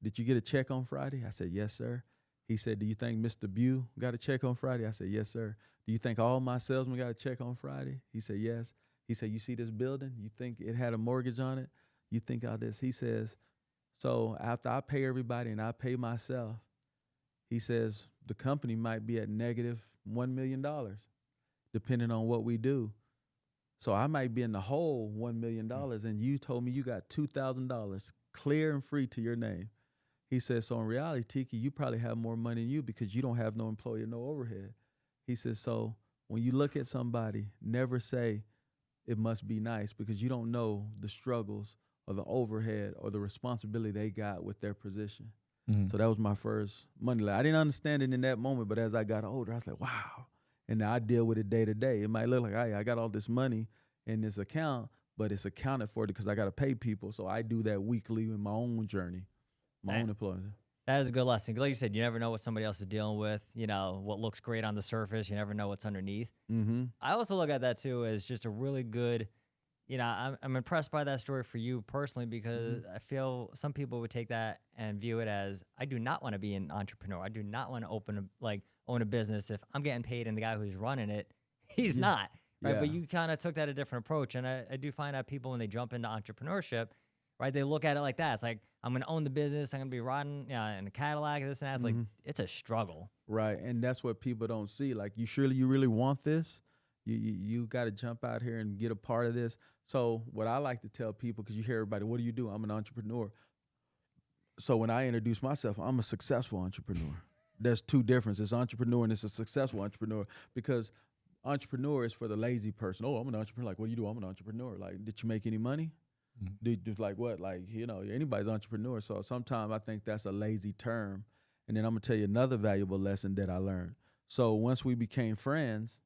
Speaker 2: did you get a check on Friday? I said, yes, sir. He said, do you think Mr. Bew got a check on Friday? I said, yes, sir. Do you think all my salesmen got a check on Friday? He said, yes. He said, you see this building? You think it had a mortgage on it? You think all this? He says, so after I pay everybody and I pay myself, he says, the company might be at negative $1 million, depending on what we do. So I might be in the hole $1 million, and you told me you got $2,000 clear and free to your name. He says, so in reality, Tiki, you probably have more money than you because you don't have no employee or no overhead. He says, so when you look at somebody, never say it must be nice, because you don't know the struggles or the overhead or the responsibility they got with their position. So that was my first money lie. I didn't understand it in that moment, but as I got older, I was like, wow. And now I deal with it day to day. It might look like, hey, I got all this money in this account, but it's accounted for because I got to pay people. So I do that weekly in my own journey, my own employment.
Speaker 3: That is a good lesson. Like you said, you never know what somebody else is dealing with. You know, what looks great on the surface. You never know what's underneath. I also look at that, too, as just a really good, you know, I'm impressed by that story for you personally, because I feel some people would take that and view it as, I do not want to be an entrepreneur. I do not want to own a business if I'm getting paid and the guy who's running it, he's not. Right. But you kind of took that a different approach. And I do find that people, when they jump into entrepreneurship, right, they look at it like that. It's like, I'm going to own the business. I'm going to be riding in a Cadillac, this and that. It's like, it's a struggle.
Speaker 2: Right. And that's what people don't see. Like, you really want this? You got to jump out here and get a part of this. So what I like to tell people, because you hear everybody, what do you do? I'm an entrepreneur. So when I introduce myself, I'm a successful entrepreneur. There's two differences. Entrepreneur and it's a successful entrepreneur, because entrepreneur is for the lazy person. Oh, I'm an entrepreneur. Like, what do you do? I'm an entrepreneur. Like, did you make any money? Like what? Like, anybody's entrepreneur. So sometimes I think that's a lazy term. And then I'm going to tell you another valuable lesson that I learned. So once we became friends,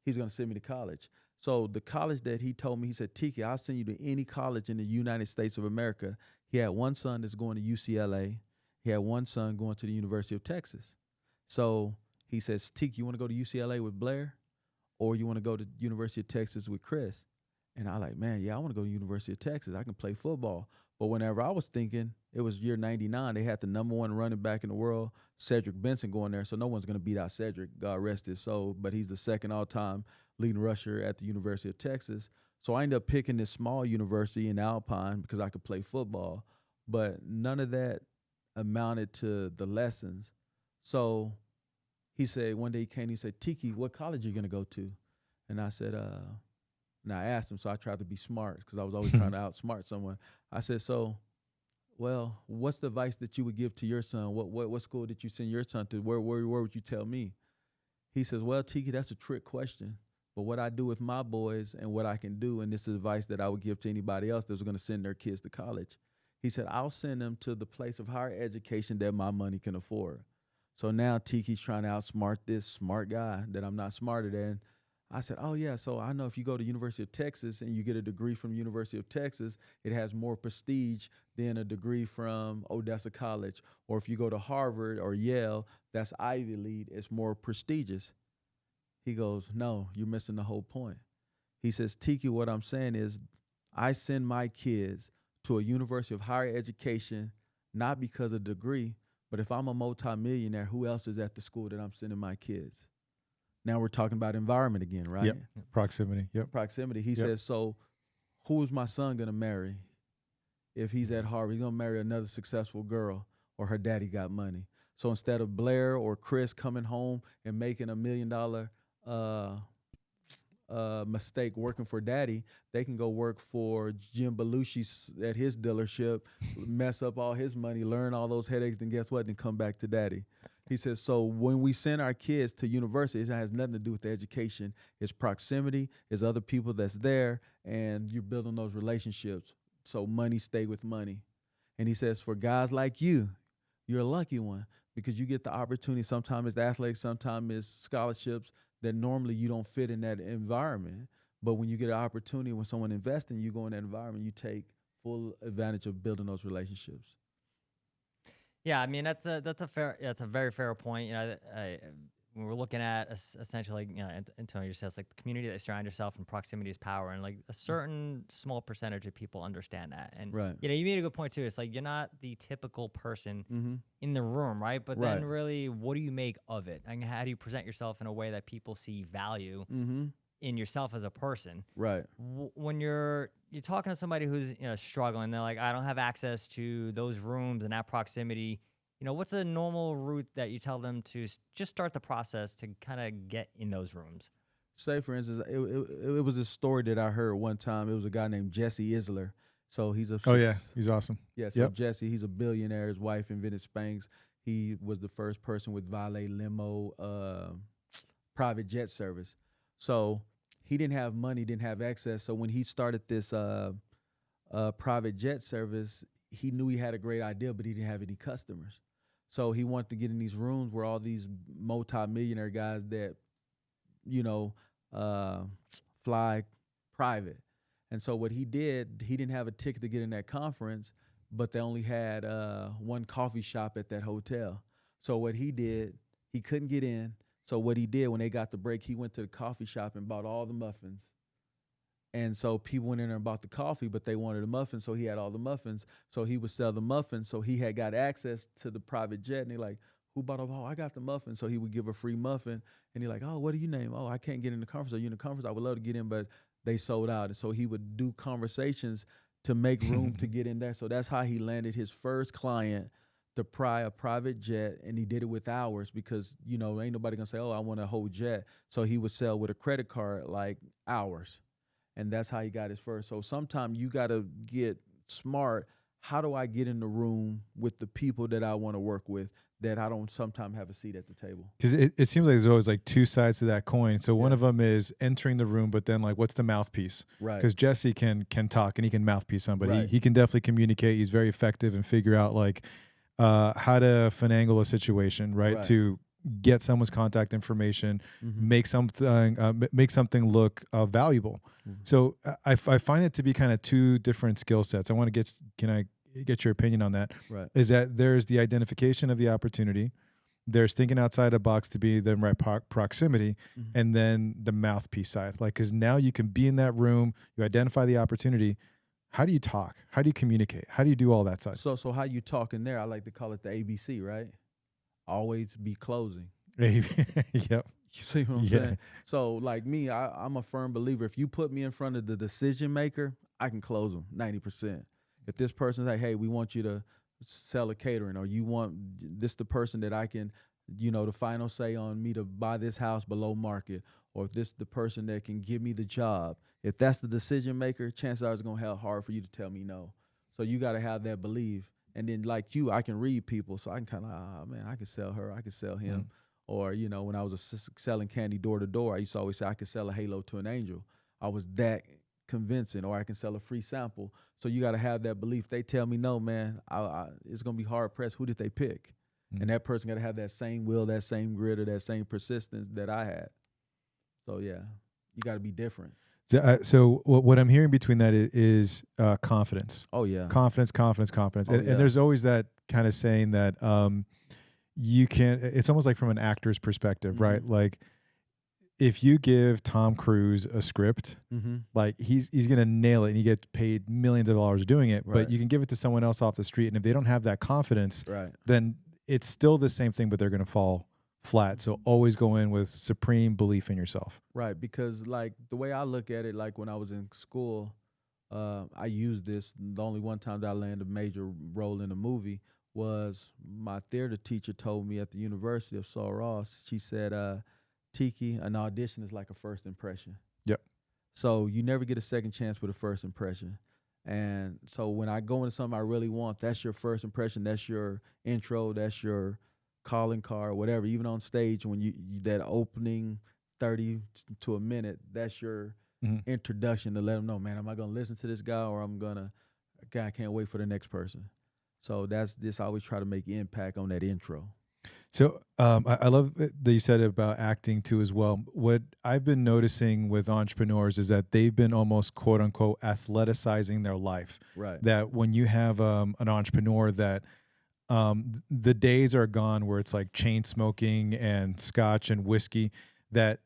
Speaker 2: he's going to send me to college. So the college that he told me, he said, Tiki, I'll send you to any college in the United States of America. He had one son that's going to UCLA. He had one son going to the University of Texas. So he says, Tiki, you want to go to UCLA with Blair, or you want to go to University of Texas with Chris? And I like, man, yeah, I want to go to University of Texas. I can play football. But whenever I was thinking, it was year 99, they had the number one running back in the world, Cedric Benson, going there. So no one's going to beat out Cedric, God rest his soul. But he's the second all-time leading rusher at the University of Texas. So I ended up picking this small university in Alpine because I could play football. But none of that amounted to the lessons. So he said, one day he came, he said, Tiki, what college are you going to go to? And I said, and I asked him, so I tried to be smart because I was always trying to outsmart someone. I said, so, well, what's the advice that you would give to your son? What school did you send your son to? Where would you tell me? He says, well, Tiki, that's a trick question. But what I do with my boys and what I can do, and this is advice that I would give to anybody else that was going to send their kids to college. He said, I'll send them to the place of higher education that my money can afford. So now Tiki's trying to outsmart this smart guy that I'm not smarter than. I said, oh, yeah, so I know if you go to University of Texas and you get a degree from University of Texas, it has more prestige than a degree from Odessa College. Or if you go to Harvard or Yale, that's Ivy League, it's more prestigious. He goes, no, you're missing the whole point. He says, Tiki, what I'm saying is I send my kids to a university of higher education, not because of degree, but if I'm a multimillionaire, who else is at the school that I'm sending my kids? Now we're talking about environment again, right?
Speaker 1: Yep. Proximity. Yep.
Speaker 2: Proximity. He says, so who's my son going to marry if he's at Harvard? He's going to marry another successful girl, or her daddy got money. So instead of Blair or Chris coming home and making $1 million mistake working for daddy, they can go work for Jim Belushi at his dealership, mess up all his money, learn all those headaches, then guess what? Then come back to daddy. He says, so when we send our kids to university, it has nothing to do with the education. It's proximity, it's other people that's there, and you're building those relationships. So money stay with money. And he says, for guys like you, you're a lucky one because you get the opportunity. Sometimes it's athletics, sometimes it's scholarships that normally you don't fit in that environment. But when you get an opportunity, when someone invests in you, go in that environment, you take full advantage of building those relationships.
Speaker 3: Yeah, I mean that's a very fair point. When we're looking at essentially, Antonio says like the community that you surround yourself in, proximity is power, and like a certain small percentage of people understand that. And
Speaker 2: right.
Speaker 3: You made a good point too. It's like you're not the typical person in the room, right? But then really, what do you make of it? And how do you present yourself in a way that people see value in yourself as a person?
Speaker 2: Right.
Speaker 3: When you're talking to somebody who's struggling, they're like, I don't have access to those rooms and that proximity. What's a normal route that you tell them to just start the process to kind of get in those rooms?
Speaker 2: Say, for instance, it was a story that I heard one time. It was a guy named Jesse Isler. So he's a
Speaker 1: he's awesome.
Speaker 2: Yeah, so Jesse, he's a billionaire. His wife invented Spanx. He was the first person with valet limo, private jet service. So he didn't have money, didn't have access. So when he started this private jet service, he knew he had a great idea, but he didn't have any customers. So he wanted to get in these rooms where all these multi-millionaire guys that, fly private. And so what he did, he didn't have a ticket to get in that conference, but they only had one coffee shop at that hotel. So what he did, he couldn't get in. So what he did when they got the break, he went to the coffee shop and bought all the muffins. And so people went in there and bought the coffee, but they wanted a muffin, so he had all the muffins. So he would sell the muffins. So he had got access to the private jet, and they're like, who bought them? Oh, I got the muffin. So he would give a free muffin, and he's like, oh, what do you name? Oh, I can't get in the conference. Are you in the conference? I would love to get in, but they sold out. And so he would do conversations to make room to get in there. So that's how he landed his first client to pry a private jet, and he did it with hours because, you know, ain't nobody gonna say, oh, I want a whole jet. So he would sell with a credit card like hours. And that's how he got his first. So sometimes you gotta get smart. How do I get in the room with the people that I want to work with that I don't sometimes have a seat at the table?
Speaker 1: Because it seems like there's always like two sides to that coin. So one
Speaker 2: Yeah.
Speaker 1: of them is entering the room, but then like, what's the mouthpiece?
Speaker 2: Right.
Speaker 1: Because Jesse can talk and he can mouthpiece somebody.
Speaker 2: Right.
Speaker 1: He can definitely communicate. He's very effective and figure out like how to finagle a situation, right?
Speaker 2: Right.
Speaker 1: To get someone's contact information,
Speaker 2: Mm-hmm.
Speaker 1: make something look valuable.
Speaker 2: Mm-hmm.
Speaker 1: So I find it to be kind of two different skill sets. I want to can I get your opinion on that?
Speaker 2: Right.
Speaker 1: Is that there's the identification of the opportunity, there's thinking outside the box to be the right proximity,
Speaker 2: Mm-hmm.
Speaker 1: and then the mouthpiece side. Like, because now you can be in that room, you identify the opportunity. How do you talk? How do you communicate? How do you do all that side?
Speaker 2: So how you talk in there? I like to call it the ABC, right? Always be closing.
Speaker 1: Yep.
Speaker 2: You see what I'm
Speaker 1: Yeah.
Speaker 2: saying? So like me, I'm a firm believer. If you put me in front of the decision maker, I can close them 90%. If this person's like, hey, we want you to sell a catering, or you want this the person that I can, you know, the final say on me to buy this house below market, or if this the person that can give me the job, if that's the decision maker, chances are it's going to have hard for you to tell me no. So you got to have that belief. And then like you, I can read people. So I can kind of, oh, man, I can sell her. I can sell him.
Speaker 1: Mm.
Speaker 2: Or, you know, when I was selling candy door to door, I used to always say I could sell a halo to an angel. I was that convincing. Or I can sell a free sample. So you got to have that belief. They tell me no, man, it's going to be hard pressed. Who did they pick?
Speaker 1: Mm.
Speaker 2: And that person got to have that same will, that same grit, or that same persistence that I had. So, yeah, you got to be different.
Speaker 1: So what I'm hearing between that is confidence.
Speaker 2: Oh, yeah.
Speaker 1: Confidence.
Speaker 2: Oh,
Speaker 1: and
Speaker 2: yeah.
Speaker 1: there's always that kind of saying that you can't, it's almost like from an actor's perspective,
Speaker 2: Mm-hmm.
Speaker 1: right? Like if you give Tom Cruise a script,
Speaker 2: Mm-hmm.
Speaker 1: like he's going to nail it and he gets paid millions of dollars doing it,
Speaker 2: Right.
Speaker 1: but you can give it to someone else off the street. And if they don't have that confidence,
Speaker 2: Right.
Speaker 1: then it's still the same thing, but they're going to fall flat. So always go in with supreme belief in yourself.
Speaker 2: Right, because like the way I look at it, like when I was in school, I used this. The only one time that I landed a major role in a movie was my theater teacher told me at the University of St. Ross. She said, Tiki, an audition is like a first impression.
Speaker 1: Yep.
Speaker 2: So you never get a second chance with a first impression. And so when I go into something I really want, that's your first impression. That's your intro. That's your calling card, whatever. Even on stage, when you that opening 30 to a minute, that's your introduction to let them know, man, am I going to listen to this guy, or I can't wait for the next person. So that's this. I always try to make impact on that intro.
Speaker 1: So I love that you said about acting too as well. What I've been noticing with entrepreneurs is that they've been almost quote unquote athleticizing their life.
Speaker 2: Right.
Speaker 1: That when you have an entrepreneur that the days are gone where it's like chain smoking and scotch and whiskey, that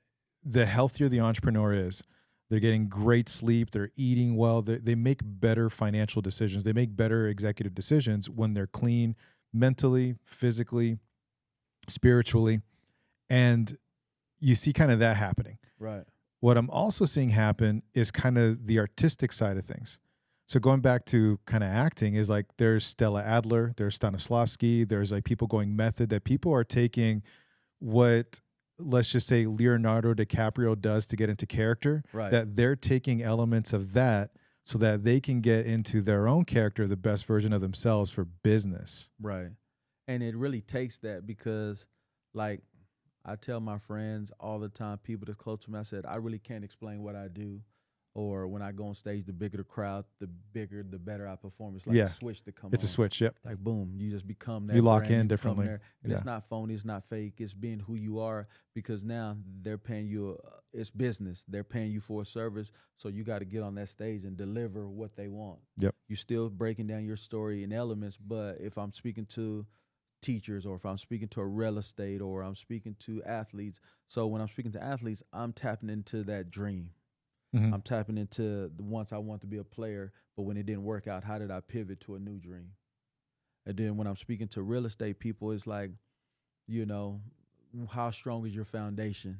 Speaker 1: the healthier the entrepreneur is, they're getting great sleep, they're eating well, they make better financial decisions, they make better executive decisions when they're clean mentally, physically, spiritually, and you see kind of that happening.
Speaker 2: Right.
Speaker 1: What I'm also seeing happen is kind of the artistic side of things. So going back to kind of acting is like there's Stella Adler, there's Stanislavski, there's like people going method, that people are taking what, let's just say, Leonardo DiCaprio does to get into character,
Speaker 2: Right.
Speaker 1: that they're taking elements of that so that they can get into their own character, the best version of themselves for business.
Speaker 2: Right. And it really takes that, because like I tell my friends all the time, people that's close to me, I said, I really can't explain what I do. Or when I go on stage, the bigger the crowd, the better I perform. It's like
Speaker 1: Yeah.
Speaker 2: a switch to come on.
Speaker 1: It's a switch, yep.
Speaker 2: Like boom, you just become that.
Speaker 1: You lock
Speaker 2: brand,
Speaker 1: in
Speaker 2: become
Speaker 1: differently.
Speaker 2: there. And
Speaker 1: Yeah.
Speaker 2: it's not phony, it's not fake. It's being who you are, because now they're paying you. It's business. They're paying you for a service, so you got to get on that stage and deliver what they want.
Speaker 1: Yep.
Speaker 2: You still breaking down your story in elements, but if I'm speaking to teachers, or if I'm speaking to a real estate, or I'm speaking to athletes, so when I'm speaking to athletes, I'm tapping into that dream.
Speaker 1: Mhm.
Speaker 2: I'm tapping into the once I want to be a player, but when it didn't work out, how did I pivot to a new dream? And then when I'm speaking to real estate people, it's like, you know, how strong is your foundation?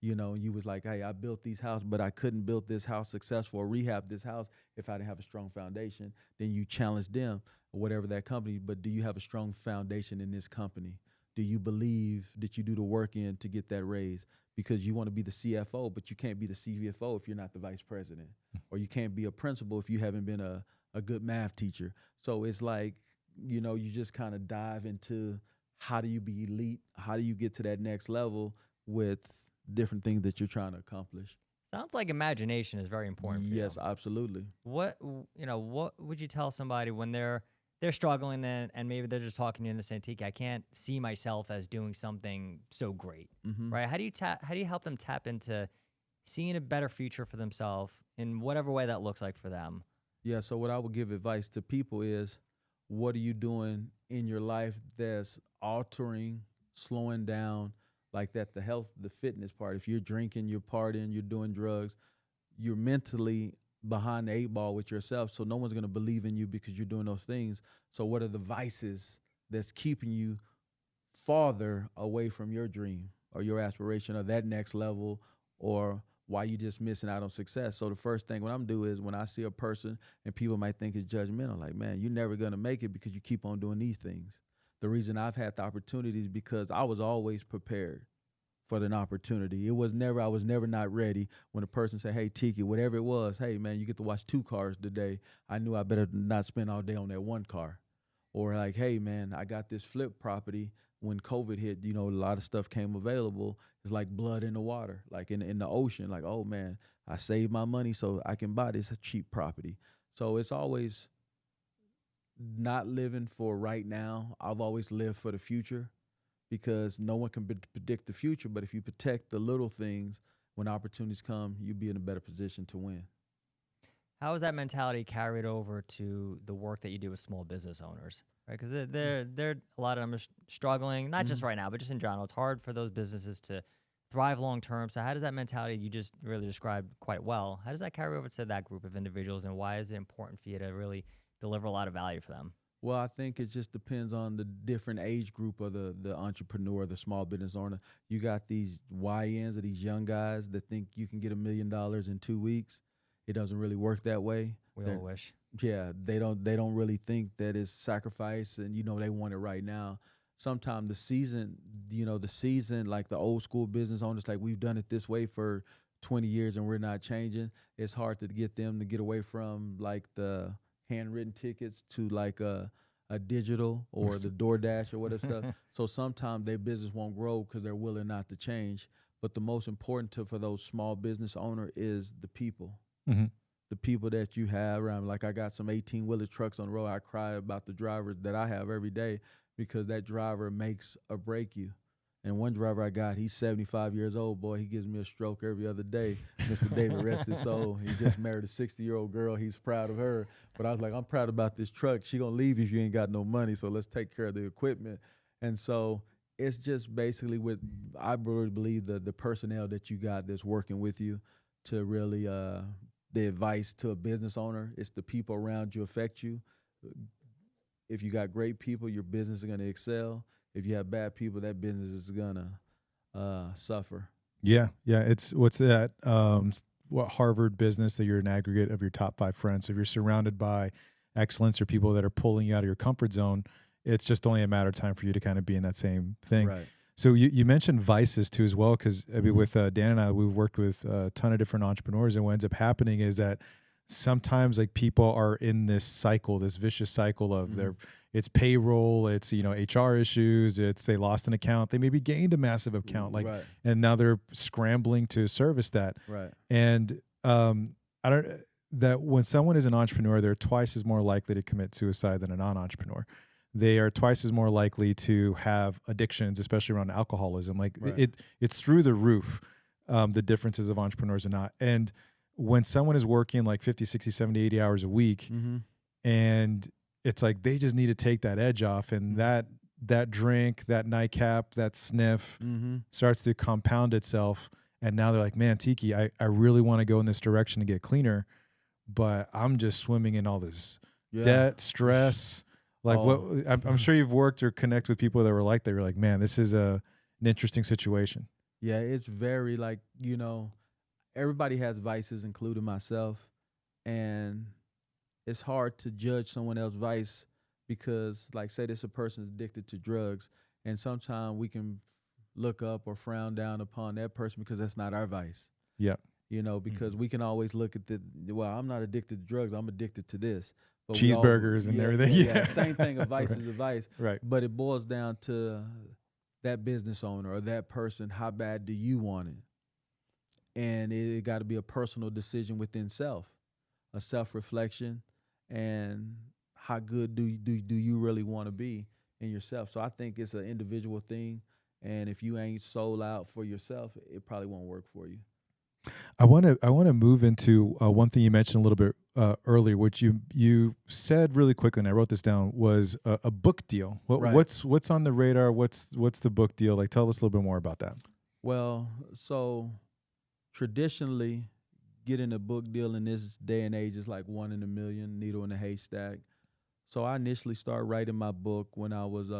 Speaker 2: You know, you was like, hey, I built these houses, but I couldn't build this house successful or rehab this house if I didn't have a strong foundation. Then you challenge them, or whatever that company, but do you have a strong foundation in this company? Do you believe that you do the work in to get that raise? Because you want to be the CFO, but you can't be the CFO if you're not the vice president. Or you can't be a principal if you haven't been a good math teacher. So it's like, you know, you just kind of dive into how do you be elite? How do you get to that next level with different things that you're trying to accomplish?
Speaker 3: Sounds like imagination is very important for you.
Speaker 2: Yes, absolutely.
Speaker 3: What would you tell somebody when they're struggling and maybe they're just talking to you and they're saying, Tiki, I can't see myself as doing something so great, right? How do you help them tap into seeing a better future for themselves in whatever way that looks like for them?
Speaker 2: Yeah, so what I would give advice to people is, what are you doing in your life that's altering, slowing down, like that, the health, the fitness part? If you're drinking, you're partying, you're doing drugs, you're mentally behind the 8 ball with yourself, so no one's going to believe in you because you're doing those things. So what are the vices that's keeping you farther away from your dream or your aspiration or that next level, or why you just missing out on success? So the first thing what I'm doing is, when I see a person and people might think it's judgmental, like, man, you're never going to make it because you keep on doing these things. The reason I've had the opportunities because I was always prepared for an opportunity. I was never not ready. When a person said, hey, Tiki, whatever it was, hey, man, you get to watch 2 cars today, I knew I better not spend all day on that 1 car. Or like, hey, man, I got this flip property. When COVID hit, you know, a lot of stuff came available. It's like blood in the water, like in the ocean. Like, oh, man, I saved my money so I can buy this cheap property. So it's always not living for right now. I've always lived for the future, because no one can predict the future. But if you protect the little things, when opportunities come, you'll be in a better position to win.
Speaker 3: How is that mentality carried over to the work that you do with small business owners, right? Because they're a lot of them are struggling, not just right now, but just in general. It's hard for those businesses to thrive long term. So how does that mentality you just really described quite well, how does that carry over to that group of individuals, and why is it important for you to really deliver a lot of value for them?
Speaker 2: Well, I think it just depends on the different age group of the entrepreneur, the small business owner. You got these YNs, or these young guys that think you can get $1 million in 2 weeks. It doesn't really work that way.
Speaker 3: We all wish.
Speaker 2: Yeah, they don't really think that it's sacrifice, and, you know, they want it right now. Sometimes the season, like the old school business owners, like, we've done it this way for 20 years and we're not changing. It's hard to get them to get away from like the handwritten tickets to like a digital or the DoorDash or whatever stuff. So sometimes their business won't grow because they're willing not to change. But the most important for those small business owner is the people. The people that you have around. Like, I got some 18-wheeler trucks on the road. I cry about the drivers that I have every day, because that driver makes or break you. And one driver I got, he's 75 years old. Boy, he gives me a stroke every other day. Mr. David, rest his soul. He just married a 60-year-old girl. He's proud of her. But I was like, I'm proud about this truck. She gonna leave if you ain't got no money, so let's take care of the equipment. And so it's just basically I really believe the personnel that you got that's working with you to really the advice to a business owner. It's the people around you affect you. If you got great people, your business is gonna excel. If you have bad people, that business is gonna suffer.
Speaker 1: Yeah. It's what's that? What Harvard business that you're an aggregate of your top 5 friends. If you're surrounded by excellence or people that are pulling you out of your comfort zone, it's just only a matter of time for you to kind of be in that same thing.
Speaker 2: Right.
Speaker 1: So you mentioned vices too as well, because I mean, with Dan and I, we've worked with a ton of different entrepreneurs, and what ends up happening is that sometimes like people are in this cycle, this vicious cycle of it's payroll, it's, you know, HR issues, it's they lost an account, they maybe gained a massive account, like, and now they're scrambling to service that.
Speaker 2: Right.
Speaker 1: And that when someone is an entrepreneur, they're twice as more likely to commit suicide than a non-entrepreneur. They are twice as more likely to have addictions, especially around alcoholism. Like it's through the roof, the differences of entrepreneurs and not. And when someone is working like 50, 60, 70, 80 hours a week, and it's like they just need to take that edge off, and that drink, that nightcap, that sniff starts to compound itself. And now they're like, man, Tiki, I really want to go in this direction to get cleaner, but I'm just swimming in all this debt, stress. Like I'm sure you've worked or connect with people that were like that. You're like, man, this is an interesting situation.
Speaker 2: Yeah, it's very like, everybody has vices, including myself. And it's hard to judge someone else's vice because, like, say this a person is addicted to drugs, and sometimes we can look up or frown down upon that person because that's not our vice.
Speaker 1: Yeah.
Speaker 2: Because we can always look at well, I'm not addicted to drugs, I'm addicted to this. But
Speaker 1: Cheeseburgers and everything. Yeah.
Speaker 2: Same thing, a vice is a vice.
Speaker 1: Right.
Speaker 2: But it boils down to that business owner or that person, how bad do you want it? And it got to be a personal decision within self, a self-reflection, and how good do you really want to be in yourself. So I think it's an individual thing, and if you ain't sold out for yourself, it probably won't work for you.
Speaker 1: I want to move into one thing you mentioned a little bit earlier, which you said really quickly, and I wrote this down, was a book deal.
Speaker 2: Right.
Speaker 1: What's on the radar? What's the book deal? Like, tell us a little bit more about that.
Speaker 2: Well, so traditionally, getting a book deal in this day and age is like one in a million, needle in a haystack. So I initially started writing my book when I was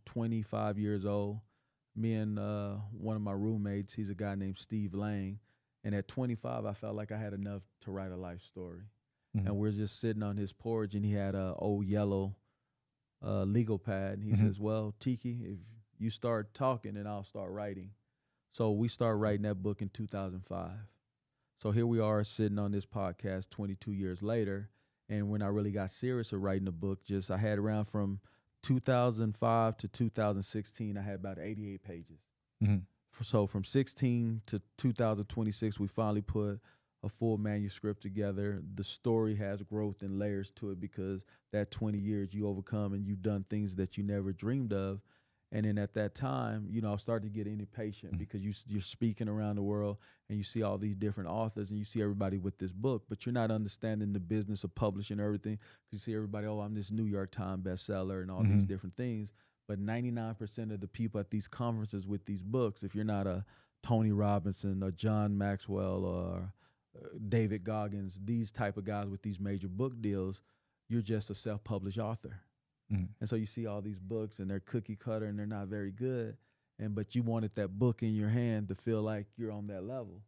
Speaker 2: 25 years old. Me and one of my roommates, he's a guy named Steve Lang. And at 25, I felt like I had enough to write a life story. Mm-hmm. And we're just sitting on his porch, and he had an old yellow legal pad. And he says, well, Tiki, if you start talking, then I'll start writing. So we started writing that book in 2005. So here we are sitting on this podcast 22 years later. And when I really got serious of writing the book, I had around from 2005 to 2016, I had about 88 pages. Mm-hmm. So from 16 to 2026, we finally put a full manuscript together. The story has growth and layers to it because that 20 years you overcome and you've done things that you never dreamed of. And then at that time, I started to get impatient because you're speaking around the world and you see all these different authors and you see everybody with this book, but you're not understanding the business of publishing everything. Because you see everybody, I'm this New York Times bestseller and all these different things. But 99% of the people at these conferences with these books, if you're not a Tony Robinson or John Maxwell or David Goggins, these type of guys with these major book deals, you're just a self-published author. Mm. And so you see all these books and they're cookie cutter and they're not very good. But you wanted that book in your hand to feel like you're on that level.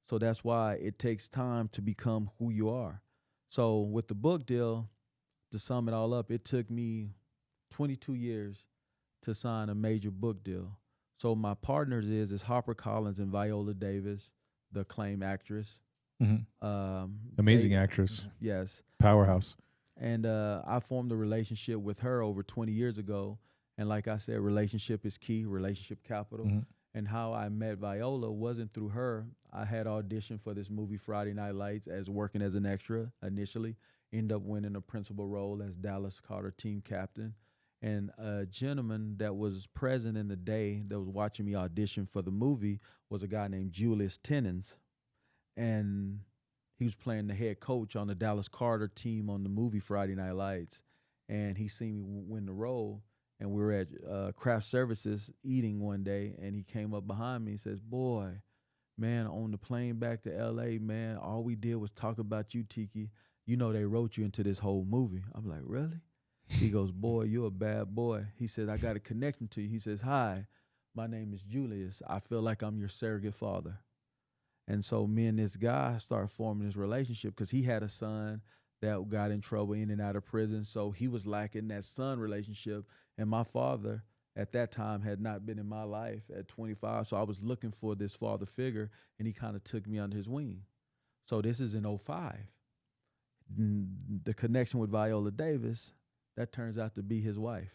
Speaker 2: So that's why it takes time to become who you are. So with the book deal, to sum it all up, it took me 22 years to sign a major book deal. So my partners is Harper Collins and Viola Davis, the acclaimed actress. Mm-hmm.
Speaker 1: Amazing actress.
Speaker 2: Yes.
Speaker 1: Powerhouse.
Speaker 2: And I formed a relationship with her over 20 years ago. And like I said, relationship is key, relationship capital. Mm-hmm. And how I met Viola wasn't through her. I had auditioned for this movie Friday Night Lights as working as an extra initially. Ended up winning a principal role as Dallas Carter team captain. And a gentleman that was present in the day that was watching me audition for the movie was a guy named Julius Tennens. And he was playing the head coach on the Dallas Carter team on the movie Friday Night Lights. And he seen me win the role. And we were at craft services eating one day. And he came up behind me and says, boy, man, on the plane back to L.A., man, all we did was talk about you, Tiki. They wrote you into this whole movie. I'm like, really? He goes, boy, you're a bad boy. He says, I got a connection to you. He says, hi, my name is Julius. I feel like I'm your surrogate father. And so me and this guy started forming this relationship because he had a son that got in trouble in and out of prison. So he was lacking that son relationship. And my father at that time had not been in my life at 25. So I was looking for this father figure, and he kind of took me under his wing. So this is in 2005. The connection with Viola Davis, that turns out to be his wife.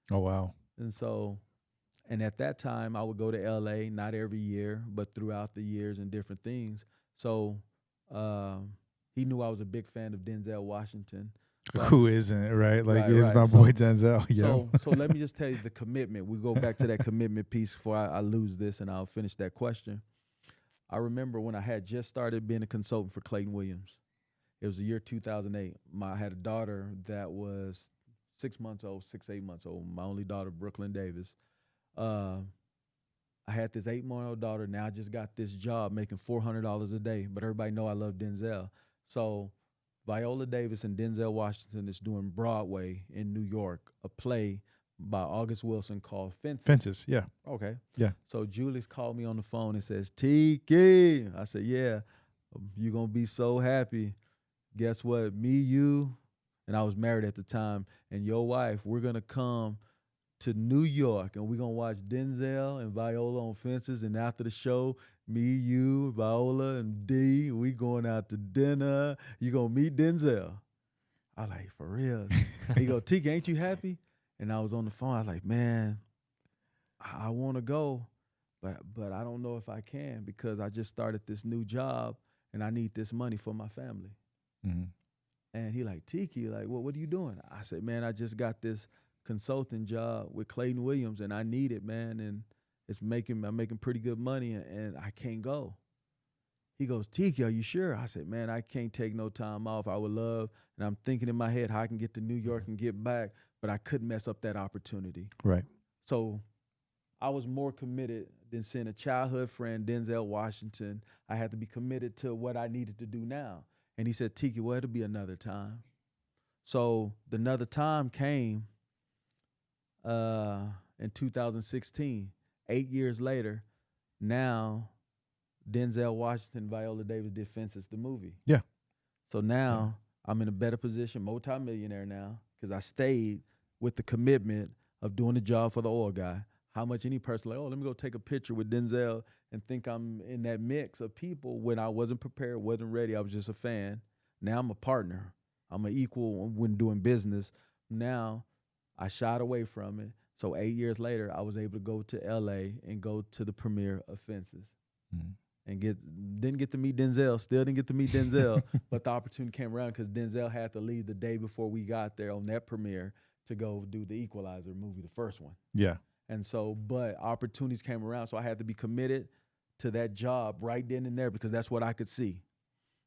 Speaker 1: Oh, wow.
Speaker 2: And at that time, I would go to L.A., not every year, but throughout the years and different things. So he knew I was a big fan of Denzel Washington. So
Speaker 1: who isn't, right? Like, is my boy Denzel. Yeah.
Speaker 2: So let me just tell you the commitment. We go back to that commitment piece before I lose this, and I'll finish that question. I remember when I had just started being a consultant for Clayton Williams. It was the year 2008. I had a daughter that was 6 months old, 8 months old. My only daughter, Brooklyn Davis. I had this 8-month-old daughter. Now I just got this job making $400 a day, but everybody know I love Denzel. So Viola Davis and Denzel Washington is doing Broadway in New York, a play. by August Wilson called Fences.
Speaker 1: Fences. Yeah.
Speaker 2: Okay.
Speaker 1: Yeah.
Speaker 2: So Julius called me on the phone and says, Tiki. I said, yeah, you're going to be so happy. Guess what? Me, you, and I was married at the time, and your wife, we're going to come to New York, and we're going to watch Denzel and Viola on Fences. And after the show, me, you, Viola, and D, we going out to dinner. You going to meet Denzel. I like, for real? He go, Tiki, ain't you happy? And I was on the phone. I was like, man, I want to go, but I don't know if I can because I just started this new job, and I need this money for my family.
Speaker 1: Mm-hmm.
Speaker 2: And he like, Tiki, like, what are you doing? I said, man, I just got this consulting job with Clayton Williams, and I need it, man, and I'm making pretty good money, and I can't go. He goes, Tiki, are you sure? I said, man, I can't take no time off. I would love, and I'm thinking in my head how I can get to New York and get back, but I couldn't mess up that opportunity.
Speaker 1: Right.
Speaker 2: So I was more committed than seeing a childhood friend, Denzel Washington. I had to be committed to what I needed to do now. And he said, Tiki, well, it'll be another time. So the another time came in 2016, 8 years later. Now, Denzel Washington, Viola Davis did Fences, the movie.
Speaker 1: Yeah.
Speaker 2: So now I'm in a better position, multimillionaire now, because I stayed with the commitment of doing the job for the oil guy. How much any person like, oh, let me go take a picture with Denzel and think I'm in that mix of people when I wasn't prepared, wasn't ready. I was just a fan. Now I'm a partner. I'm an equal when doing business. Now I shied away from it. So 8 years later, I was able to go to LA and go to the premiere of Fences.
Speaker 1: Mm-hmm.
Speaker 2: And didn't get to meet Denzel, still didn't get to meet Denzel, but the opportunity came around because Denzel had to leave the day before we got there on that premiere to go do the Equalizer movie, the first one.
Speaker 1: Yeah.
Speaker 2: And so, but opportunities came around, so I had to be committed to that job right then and there because that's what I could see.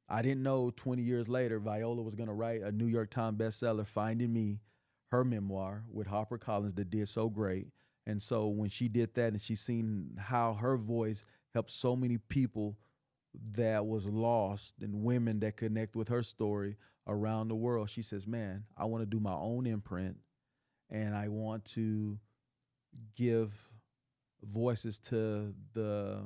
Speaker 2: I didn't know 20 years later Viola was going to write a New York Times bestseller, Finding Me, her memoir with HarperCollins that did so great. And so when she did that and she seen how her voice helped so many people that was lost and women that connect with her story around the world, she says, man, I want to do my own imprint and I want to give voices to the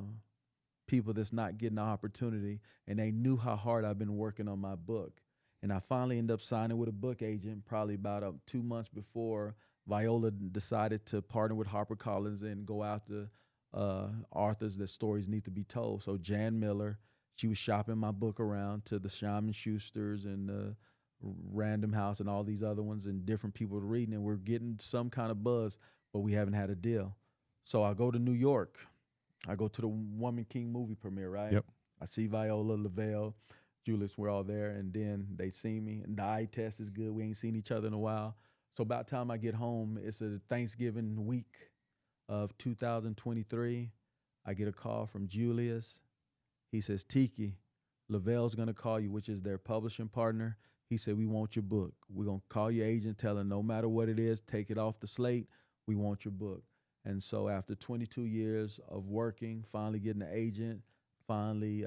Speaker 2: people that's not getting the opportunity. And they knew how hard I've been working on my book. And I finally ended up signing with a book agent probably about 2 months before Viola decided to partner with HarperCollins and go after authors that stories need to be told. So Jan Miller, she was shopping my book around to the Shaman Schusters and the Random House and all these other ones and different people reading, and we're getting some kind of buzz, but we haven't had a deal. So I go to New York. I go to the Woman King movie premiere, right?
Speaker 1: Yep.
Speaker 2: I see Viola, Lavelle, Julius, we're all there, and then they see me, and the eye test is good. We ain't seen each other in a while. So about the time I get home, it's a Thanksgiving week of 2023. I get a call from Julius. He says, Tiki, Lavelle's going to call you, which is their publishing partner. He said, we want your book. We're going to call your agent, tell him no matter what it is, take it off the slate. We want your book. And so after 22 years of working, finally getting an agent, finally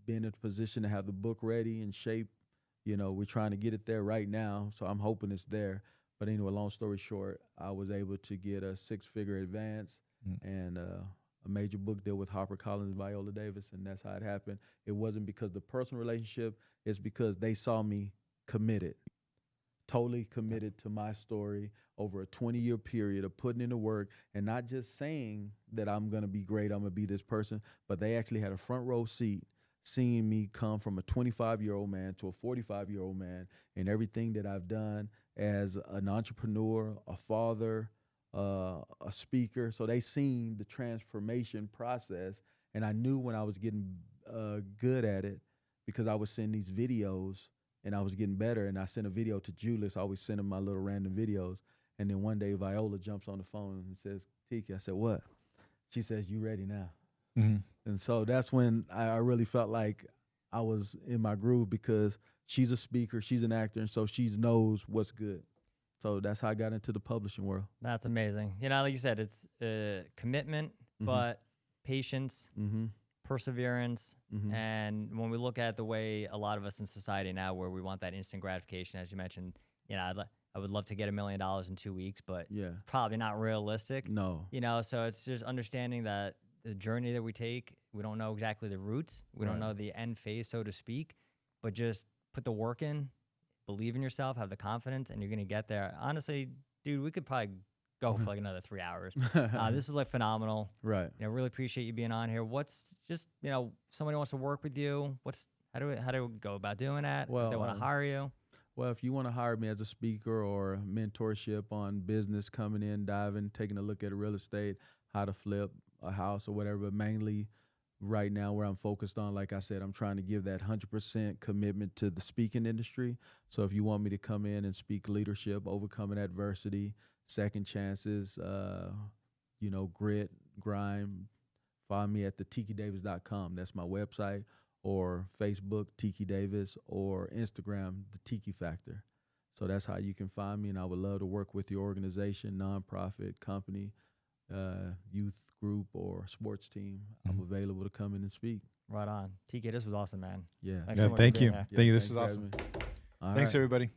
Speaker 2: being in a position to have the book ready and shape, you know, we're trying to get it there right now. So I'm hoping it's there. But anyway, long story short, I was able to get a 6-figure advance and a major book deal with HarperCollins and Viola Davis, and that's how it happened. It wasn't because the personal relationship, it's because they saw me committed, totally committed to my story over a 20-year period of putting in the work and not just saying that I'm going to be great, I'm going to be this person, but they actually had a front row seat seeing me come from a 25-year-old man to a 45-year-old man and everything that I've done as an entrepreneur, a father, a speaker. So they seen the transformation process, and I knew when I was getting good at it because I was seeing these videos and I was getting better. And I sent a video to Julius. I always send him my little random videos. And then one day Viola jumps on the phone and says, Tiki. I said, what? She says, you ready now?
Speaker 1: Mm-hmm.
Speaker 2: And so that's when I really felt like I was in my groove because she's a speaker, she's an actor, and so she knows what's good. So that's how I got into the publishing world.
Speaker 3: That's amazing. You know, like you said, it's commitment, but patience, perseverance. And when we look at the way a lot of us in society now, where we want that instant gratification, as you mentioned, you know, I would love to get $1 million in 2 weeks, but
Speaker 2: Yeah.
Speaker 3: probably not realistic.
Speaker 2: No.
Speaker 3: You know, so it's just understanding that the journey that we take, we don't know exactly the routes. We don't
Speaker 2: Right.
Speaker 3: know the end phase, so to speak, but just put the work in, believe in yourself, have the confidence, and you're going to get there. Honestly, dude, we could probably go for like another 3 hours. This is like phenomenal.
Speaker 2: Right.
Speaker 3: You know, really appreciate you being on here. What's just, you know, somebody wants to work with you. How do we go about doing that?
Speaker 2: Well,
Speaker 3: If they want to hire you.
Speaker 2: Well, if you want to hire me as a speaker or mentorship on business, coming in, diving, taking a look at real estate, how to flip a house or whatever, but mainly right now where I'm focused on, like I said, I'm trying to give that 100% commitment to the speaking industry. So if you want me to come in and speak leadership, overcoming adversity, second chances, you know, grit, grind, find me at the tikidavis.com. That's my website, or Facebook, Tiki Davis, or Instagram, the Tiki Factor. So that's how you can find me, and I would love to work with your organization, nonprofit, company, youth group, or sports team. I'm available to come in and speak.
Speaker 3: Right on. TK, this was awesome, man.
Speaker 2: Yeah.
Speaker 3: Thanks so much for
Speaker 1: Thank
Speaker 3: being
Speaker 1: you.
Speaker 3: here.
Speaker 1: Thank you. This
Speaker 2: thanks
Speaker 1: was
Speaker 2: for
Speaker 1: awesome.
Speaker 2: having me. All
Speaker 1: Thanks,
Speaker 2: right.
Speaker 1: everybody.